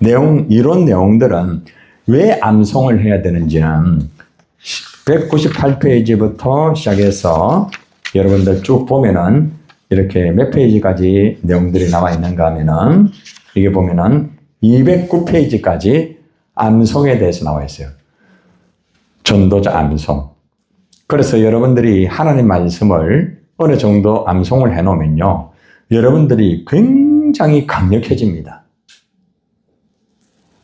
이런 내용들은 왜 암송을 해야 되는지는 198페이지부터 시작해서 여러분들 쭉 보면은 이렇게 몇 페이지까지 내용들이 나와 있는가 하면은 이게 보면은 209페이지까지 암송에 대해서 나와 있어요. 전도자 암송. 그래서 여러분들이 하나님 말씀을 어느 정도 암송을 해놓으면요, 여러분들이 굉장히 강력해집니다.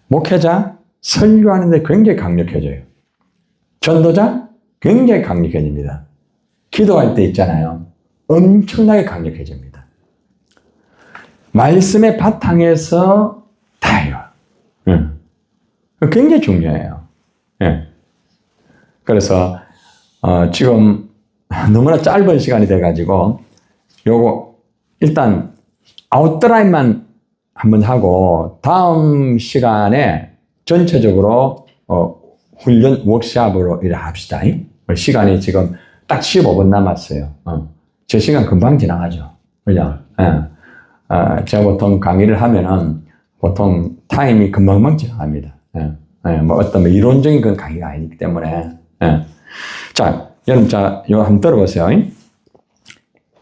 목회자 설교하는데 굉장히 강력해져요. 전도자 굉장히 강력해집니다. 기도할 때 있잖아요. 엄청나게 강력해집니다. 말씀의 바탕에서 다 해요. 굉장히 중요해요. 그래서 지금 너무나 짧은 시간이 돼가지고 요거 일단 아웃라인만 한번 하고 다음 시간에 전체적으로 훈련 워크샵으로 일을 합시다. 시간이 지금 딱 15분 남았어요. 제 시간 금방 지나가죠. 그죠? 제가 보통 강의를 하면은 보통 타임이 금방금방 지나갑니다. 뭐 어떤 이론적인 그런 강의가 아니기 때문에. 자, 여러분, 이거 한번 들어보세요.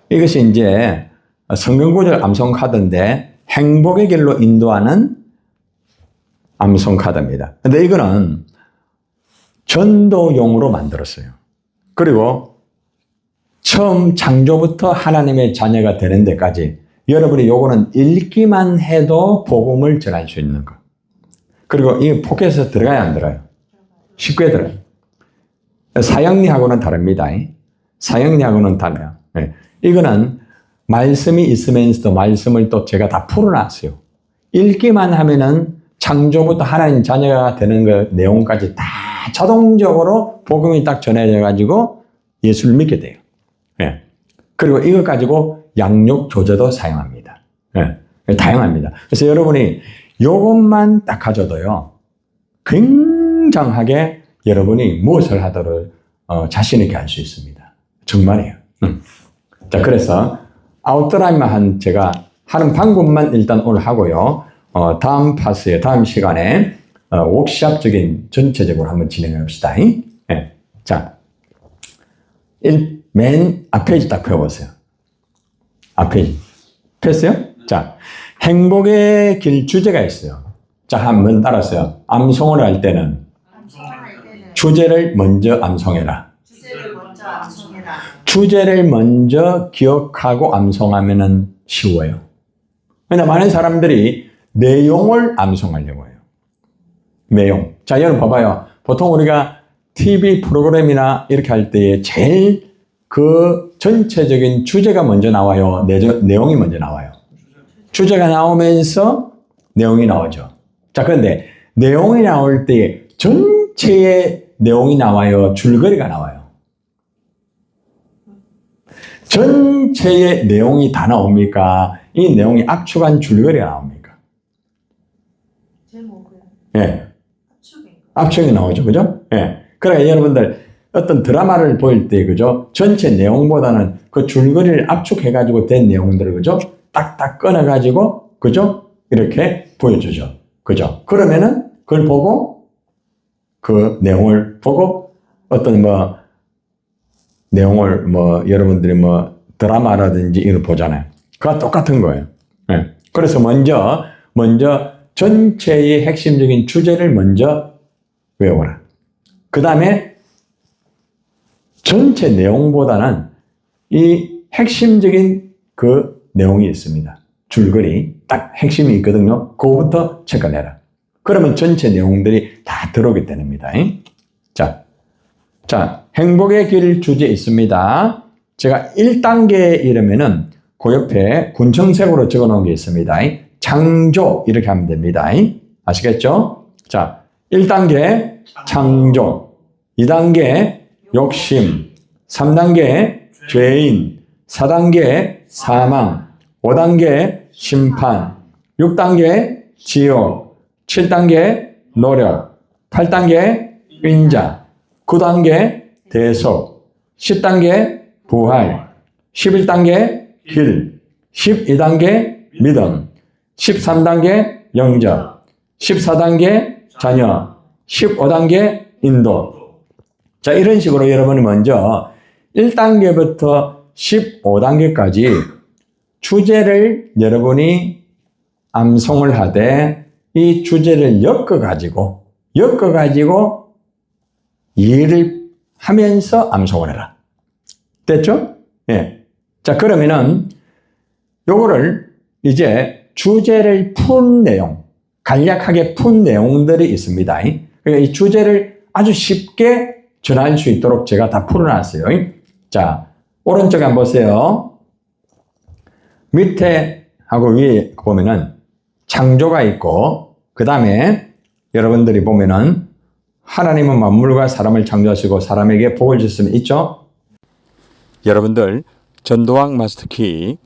이것이 이제 성경구절 암송 카드인데 행복의 길로 인도하는 암송 카드입니다. 근데 이거는 전도용으로 만들었어요. 그리고 처음 창조부터 하나님의 자녀가 되는 데까지 여러분이 요거는 읽기만 해도 복음을 전할 수 있는 거. 그리고 이 포켓에서 들어가야 안 들어가요? 쉽게 들어요. 사형리하고는 다릅니다. 사형리하고는 달라요. 이거는 말씀이 있으면서도 말씀을 또 제가 다 풀어놨어요. 읽기만 하면은 창조부터 하나님 자녀가 되는 그 내용까지 다 자동적으로 복음이 딱 전해져가지고 예수를 믿게 돼요. 그리고 이것 가지고 양육 교재도 사용합니다. 다양합니다. 그래서 여러분이 이것만 딱 가져도요, 굉장하게 여러분이 무엇을 하더라도 자신 있게 할 수 있습니다. 정말이에요. 자, 그래서 아웃라인만 제가 하는 방법만 일단 오늘 하고요. 다음 파스에 다음 시간에 워크샵적인 전체적으로 한번 진행해 봅시다. 예. 자, 맨 앞페이지 딱 펴보세요. 앞페이지 폈어요? 자, 행복의 길 주제가 있어요. 자, 한번 따라서요. 암송을 할 때는 주제를 먼저 암송해라. 주제를 먼저 기억하고 암송하면 쉬워요. 그러나 많은 사람들이 내용을 암송하려고 해요. 내용. 자, 여러분 봐봐요. 보통 우리가 TV 프로그램이나 이렇게 할 때에 제일 그 전체적인 주제가 먼저 나와요. 내용이 먼저 나와요. 주제가 나오면서 내용이 나오죠. 자, 그런데 내용이 나올 때 전체의 내용이 나와요. 줄거리가 나와요. 전체의 내용이 다 나옵니까? 이 내용이 압축한 줄거리가 나옵니까? 제목은? 예. 압축이 나오죠. 그죠? 예. 그러니까 여러분들 어떤 드라마를 볼 때, 그죠? 전체 내용보다는 그 줄거리를 압축해가지고 된 내용들을, 그죠? 딱딱 꺼내가지고, 그죠? 이렇게 보여주죠. 그죠? 그러면은 그걸 보고, 그 내용을 보고, 어떤 내용을 여러분들이 드라마라든지 이걸 보잖아요. 그거 똑같은 거예요. 예. 그래서 먼저 전체의 핵심적인 주제를 먼저 외워라. 그 다음에 전체 내용보다는 이 핵심적인 그 내용이 있습니다. 줄거리, 딱 핵심이 있거든요. 그거부터 체크해라. 그러면 전체 내용들이 다 들어오게 됩니다. 자, 행복의 길 주제 있습니다. 제가 1단계 이러면은 그 옆에 군청색으로 적어 놓은 게 있습니다. 창조, 이렇게 하면 됩니다. 아시겠죠? 자, 1단계 창조, 2단계 욕심, 3단계 죄인, 4단계 사망, 5단계 심판, 6단계 지옥, 7단계 노력, 8단계 인자, 9단계 대속, 10단계 부활, 11단계 길, 12단계 믿음, 13단계 영접, 14단계 자녀, 15단계 인도. 자, 이런 식으로 여러분이 먼저 1단계부터 15단계까지 주제를 여러분이 암송을 하되 이 주제를 엮어가지고 이해를 하면서 암송을 해라. 됐죠? 예. 자, 그러면은 요거를 이제 주제를 푼 내용, 간략하게 푼 내용들이 있습니다. 그러니까 이 주제를 아주 쉽게 전할 수 있도록 제가 다 풀어놨어요. 자, 오른쪽에 한번 보세요. 밑에 하고 위에 보면은 창조가 있고, 그 다음에 여러분들이 보면은 하나님은 만물과 사람을 창조하시고 사람에게 복을 주셨음이 있죠? 여러분들 전도왕 마스터키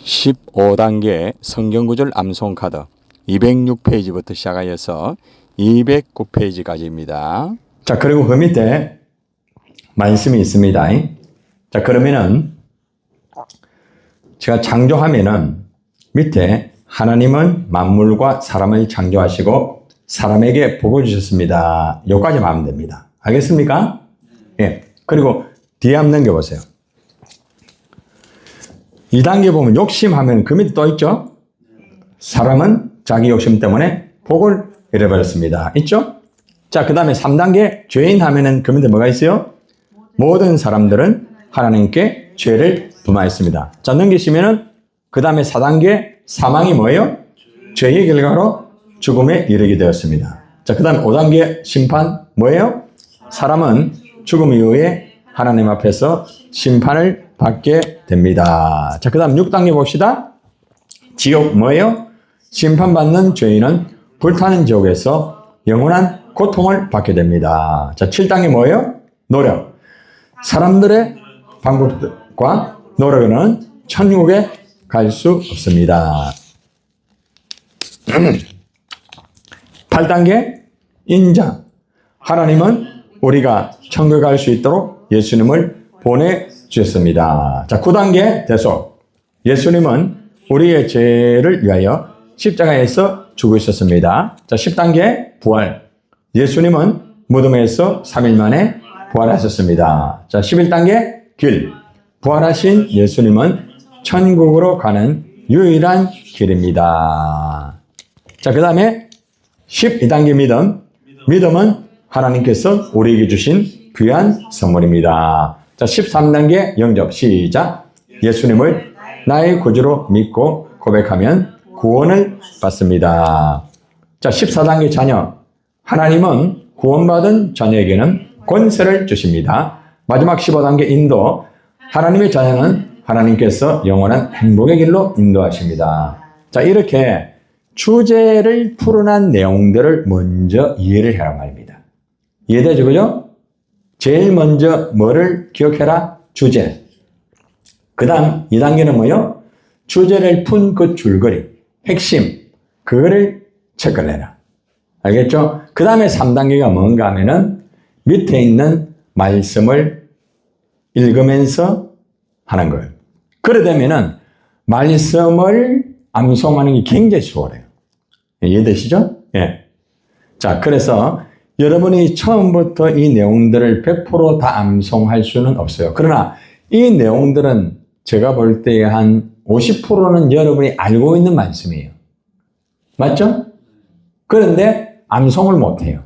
15단계 성경구절 암송 카드 206페이지부터 시작하여서 209페이지까지입니다. 자, 그리고 그 밑에 말씀이 있습니다. 자, 그러면은 제가 창조하면은 밑에 하나님은 만물과 사람을 창조하시고 사람에게 복을 주셨습니다. 여기까지만 하면 됩니다. 알겠습니까? 예. 그리고 뒤에 한번 넘겨보세요. 2단계 보면 욕심하면 그 밑에 또 있죠? 사람은 자기 욕심 때문에 복을 잃어버렸습니다. 있죠? 자, 그 다음에 3단계 죄인 하면은 그 밑에 뭐가 있어요? 모든 사람들은 하나님께 죄를 범하였습니다. 자, 넘기시면은 그 다음에 4단계 사망이 뭐예요? 죄의 결과로 죽음에 이르게 되었습니다. 자, 그 다음에 5단계 심판 뭐예요? 사람은 죽음 이후에 하나님 앞에서 심판을 받게 됩니다. 자, 그 다음 6단계 봅시다. 지옥 뭐예요? 심판받는 죄인은 불타는 지옥에서 영원한 고통을 받게 됩니다. 자, 7단계 뭐예요? 노력. 사람들의 방법과 노력은 천국에 갈 수 없습니다. 8단계 인자. 하나님은 우리가 천국에 갈 수 있도록 예수님을 보내주셨습니다. 자, 9단계 대속. 예수님은 우리의 죄를 위하여 십자가에서 죽으셨습니다. 자, 10단계 부활. 예수님은 무덤에서 3일 만에 부활하셨습니다. 자, 11단계 길. 부활하신 예수님은 천국으로 가는 유일한 길입니다. 자, 그 다음에 12단계 믿음. 믿음은 하나님께서 우리에게 주신 귀한 선물입니다. 자, 13단계 영접. 시작. 예수님을 나의 구주로 믿고 고백하면 구원을 받습니다. 자, 14단계 자녀. 하나님은 구원받은 자녀에게는 권세를 주십니다. 마지막 15단계 인도. 하나님의 자녀는 하나님께서 영원한 행복의 길로 인도하십니다. 자, 이렇게 주제를 풀어난 내용들을 먼저 이해를 해라 말입니다. 이해되죠? 그죠? 제일 먼저 뭐를 기억해라? 주제. 그 다음 2단계는 뭐요? 주제를 푼 그 줄거리, 핵심, 그거를 체크를 해라. 알겠죠? 그 다음에 3단계가 뭔가 하면은 밑에 있는 말씀을 읽으면서 하는 거예요. 그래 되면은 말씀을 암송하는 게 굉장히 수월해요. 이해되시죠? 예. 자, 그래서 여러분이 처음부터 이 내용들을 100%다 암송할 수는 없어요. 그러나 이 내용들은 제가 볼 때 한 50%는 여러분이 알고 있는 말씀이에요. 맞죠? 그런데 암송을 못해요.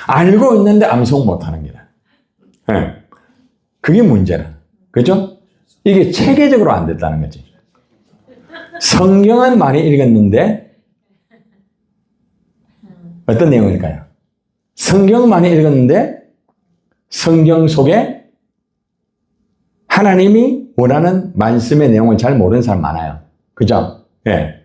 알고 있는데 암송 못하는 거라. 예. 그게 문제라. 그죠? 이게 체계적으로 안 됐다는 거지. 성경은 많이 읽었는데 어떤 내용일까요? 성경 많이 읽었는데 성경 속에 하나님이 원하는 말씀의 내용을 잘 모르는 사람 많아요. 그죠? 예.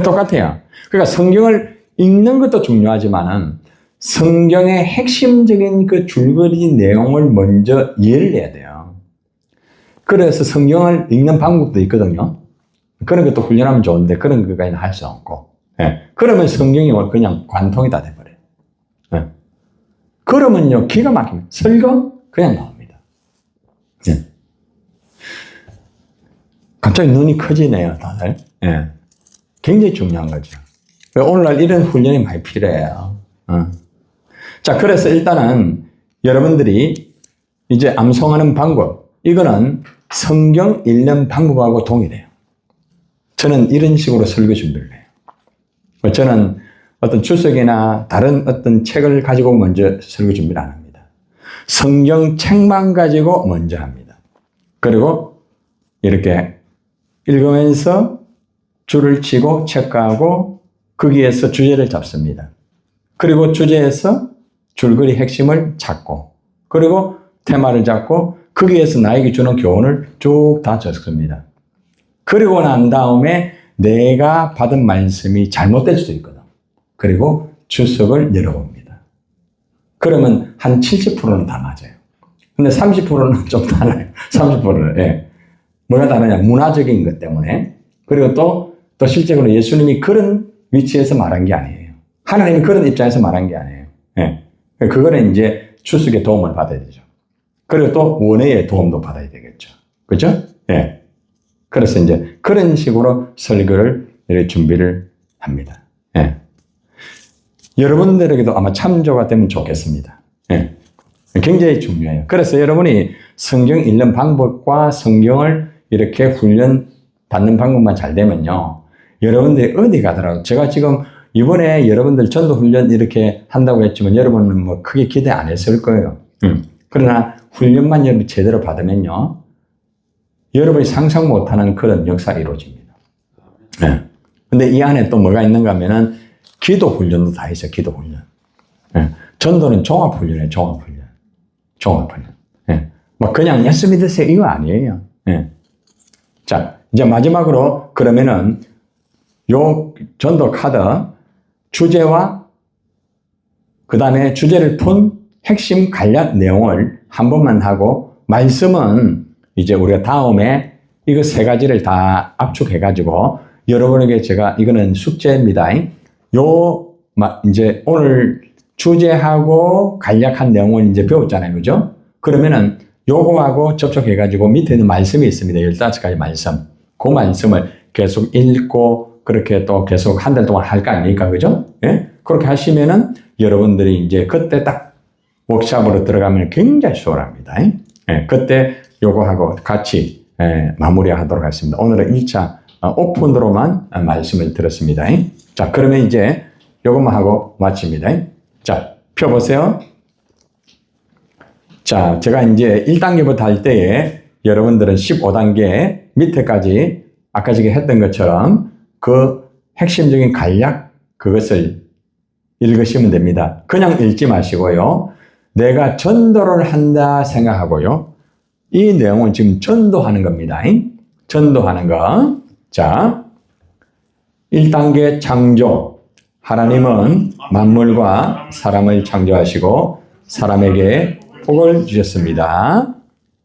똑같아요. 그러니까 성경을 읽는 것도 중요하지만은 성경의 핵심적인 그 줄거리 내용을 먼저 이해를 해야 돼요. 그래서 성경을 읽는 방법도 있거든요. 그런 것도 훈련하면 좋은데 그런 것까지는 할 수 없고. 예. 그러면 성경이 그냥 관통이 다 돼버려요. 예. 그러면요, 기가 막힙니다. 설교? 그냥 나옵니다. 예. 갑자기 눈이 커지네요, 다들. 예. 굉장히 중요한 거죠. 오늘날 이런 훈련이 많이 필요해요. 자, 그래서 일단은 여러분들이 이제 암송하는 방법, 이거는 성경 읽는 방법하고 동일해요. 저는 이런 식으로 설교 준비를 해요. 저는 어떤 출석이나 다른 어떤 책을 가지고 먼저 설교 준비를 안 합니다. 성경 책만 가지고 먼저 합니다. 그리고 이렇게 읽으면서 줄을 치고 체크하고 거기에서 주제를 잡습니다. 그리고 주제에서 줄거리 핵심을 찾고 그리고 테마를 잡고 거기에서 나에게 주는 교훈을 쭉 다 적습니다. 그리고 난 다음에 내가 받은 말씀이 잘못될 수도 있거든. 그리고 출석을 열어봅니다. 그러면 한 70%는 다 맞아요. 근데 30%는 좀 달라요. 30%는. 예. 뭐가 다르냐? 문화적인 것 때문에. 그리고 또 실제로 예수님이 그런 위치에서 말한 게 아니에요. 하나님이 그런 입장에서 말한 게 아니에요. 예. 그거는 이제 출석의 도움을 받아야 되죠. 그리고 또 원회의 도움도 받아야 되겠죠. 그죠? 예. 그래서 이제 그런 식으로 설교를 이렇게 준비를 합니다. 예. 여러분들에게도 아마 참조가 되면 좋겠습니다. 예. 굉장히 중요해요. 그래서 여러분이 성경 읽는 방법과 성경을 이렇게 훈련 받는 방법만 잘 되면요. 여러분들이 어디 가더라도 제가 지금 이번에 여러분들 전도 훈련 이렇게 한다고 했지만 여러분은 뭐 크게 기대 안 했을 거예요. 그러나 훈련만 여러분 제대로 받으면요. 여러분이 상상 못하는 그런 역사가 이루어집니다. 네. 근데 이 안에 또 뭐가 있는가 하면은 기도 훈련도 다 있어요. 기도 훈련. 네. 전도는 종합 훈련이에요. 종합 훈련. 종합 훈련. 네. 뭐 그냥 예수 믿으세요 이거 아니에요. 네. 자, 이제 마지막으로 그러면은 요 전도 카드 주제와 그 다음에 주제를 푼 핵심 간략 내용을 한 번만 하고 말씀은 이제 우리가 다음에 이거 세 가지를 다 압축해가지고 여러분에게 제가 이거는 숙제입니다. 이제 오늘 주제하고 간략한 내용을 이제 배웠잖아요. 그죠? 그러면은 요거하고 접촉해가지고 밑에 있는 말씀이 있습니다. 15가지 말씀. 그 말씀을 계속 읽고 그렇게 또 계속 한 달 동안 할 거 아닙니까? 그죠? 예? 그렇게 하시면은 여러분들이 이제 그때 딱 워크샵으로 들어가면 굉장히 수월합니다. 예? 그때 요거하고 같이 마무리하도록 하겠습니다. 오늘은 1차 오픈으로만 말씀을 들었습니다. 자, 그러면 이제 요것만 하고 마칩니다. 자, 펴보세요. 자, 제가 이제 1단계부터 할 때에 여러분들은 15단계 밑에까지 아까 전에 했던 것처럼 그 핵심적인 간략 그것을 읽으시면 됩니다. 그냥 읽지 마시고요. 내가 전도를 한다 생각하고요. 이 내용은 지금 전도하는 겁니다. 전도하는 거. 자, 1단계 창조. 하나님은 만물과 사람을 창조하시고 사람에게 복을 주셨습니다.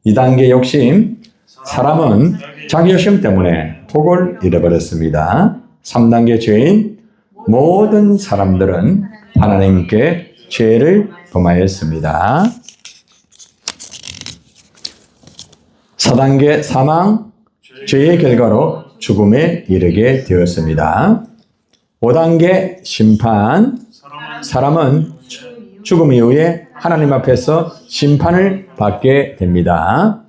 2단계 욕심. 사람은 자기 욕심 때문에 복을 잃어버렸습니다. 3단계 죄인. 모든 사람들은 하나님께 죄를 범하였습니다. 4단계 사망. 죄의 결과로 죽음에 이르게 되었습니다. 5단계 심판. 사람은 죽음 이후에 하나님 앞에서 심판을 받게 됩니다.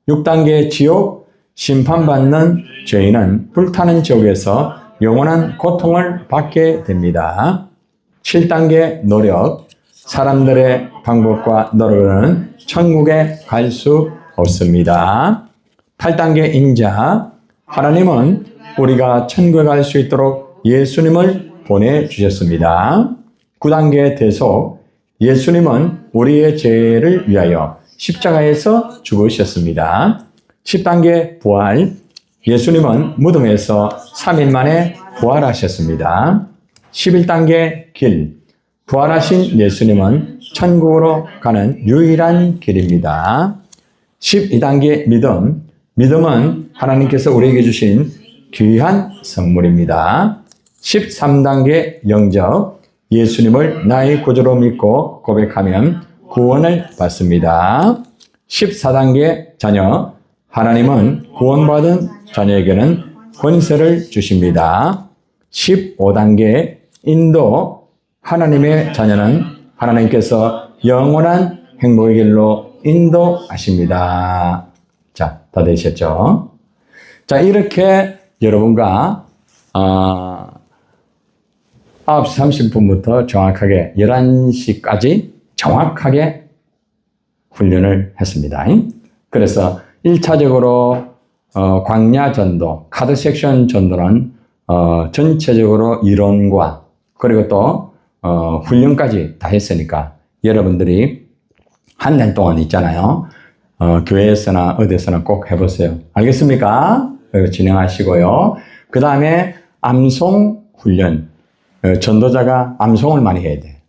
6단계 지옥. 심판받는 죄인은 불타는 지옥에서 영원한 고통을 받게 됩니다. 7단계 노력. 사람들의 방법과 노력은 천국에 갈 수 없습니다. 8단계 인자. 하나님은 우리가 천국에 갈 수 있도록 예수님을 보내주셨습니다. 9단계 대속. 예수님은 우리의 죄를 위하여 십자가에서 죽으셨습니다. 10단계 부활. 예수님은 무덤에서 3일 만에 부활하셨습니다. 11단계 길. 부활하신 예수님은 천국으로 가는 유일한 길입니다. 12단계 믿음. 믿음은 하나님께서 우리에게 주신 귀한 선물입니다. 13단계 영접. 예수님을 나의 구주로 믿고 고백하면 구원을 받습니다. 14단계 자녀. 하나님은 구원받은 자녀에게는 권세를 주십니다. 15단계 인도. 하나님의 자녀는 하나님께서 영원한 행복의 길로 인도하십니다. 자, 다 되셨죠? 자, 이렇게 여러분과 9시 30분부터 정확하게 11시까지 정확하게 훈련을 했습니다. 그래서 1차적으로 광야 전도, 카드 섹션 전도는 전체적으로 이론과 그리고 또 훈련까지 다 했으니까 여러분들이 한 달 동안 있잖아요. 교회에서나 어디서나 꼭 해보세요. 알겠습니까? 진행하시고요. 그 다음에 암송 훈련. 전도자가 암송을 많이 해야 돼.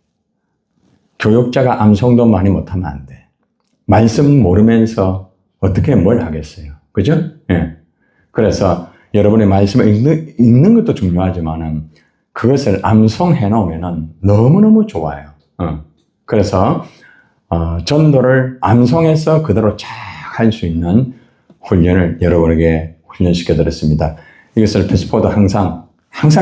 교육자가 암송도 많이 못하면 안 돼. 말씀 모르면서 어떻게 뭘 하겠어요. 그죠? 예. 그래서 여러분의 말씀을 읽는 것도 중요하지만 그것을 암송해 놓으면 너무너무 좋아요. 그래서 전도를 암송해서 그대로 잘 할 수 있는 훈련을 여러분에게 훈련시켜 드렸습니다. 이것을 패스포드 항상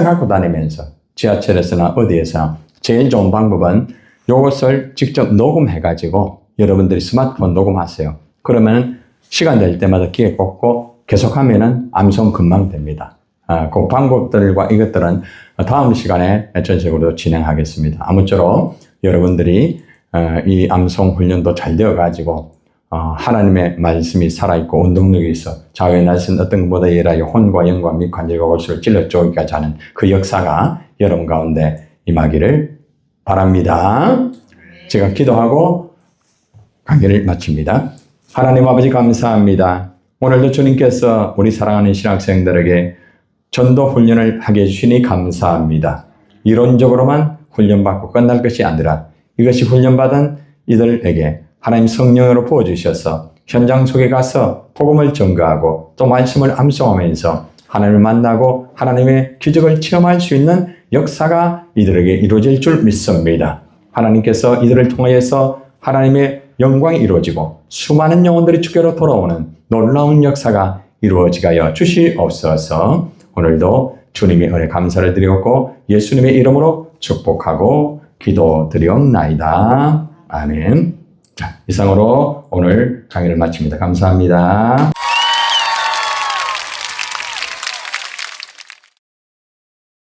갖고 다니면서 지하철에서나 어디에서 제일 좋은 방법은 이것을 직접 녹음해가지고 여러분들이 스마트폰 녹음하세요. 그러면 시간 될 때마다 귀에 꽂고 계속하면은 암송 금방 됩니다. 그 방법들과 이것들은 다음 시간에 전적으로 진행하겠습니다. 아무쪼록 여러분들이 이 암송 훈련도 잘 되어가지고 하나님의 말씀이 살아있고 운동력이 있어 자유의 날선 어떤 것보다 예라여 혼과 영과 및 관절과 골수를 찔러 쪼기까지 하는 그 역사가 여러분 가운데 임하기를 바랍니다. 제가 기도하고 강의를 마칩니다. 하나님 아버지 감사합니다. 오늘도 주님께서 우리 사랑하는 신학생들에게 전도 훈련을 하게 해주시니 감사합니다. 이론적으로만 훈련받고 끝날 것이 아니라 이것이 훈련받은 이들에게 하나님 성령으로 부어주셔서 현장 속에 가서 복음을 전가하고 또 말씀을 암송하면서 하나님을 만나고 하나님의 기적을 체험할 수 있는 역사가 이들에게 이루어질 줄 믿습니다. 하나님께서 이들을 통하여서 하나님의 영광이 이루어지고 수많은 영혼들이 주께로 돌아오는 놀라운 역사가 이루어지게 하여 주시옵소서. 오늘도 주님의 은혜 감사를 드리옵고 예수님의 이름으로 축복하고 기도드리옵나이다. 아멘. 자, 이상으로 오늘 강의를 마칩니다. 감사합니다.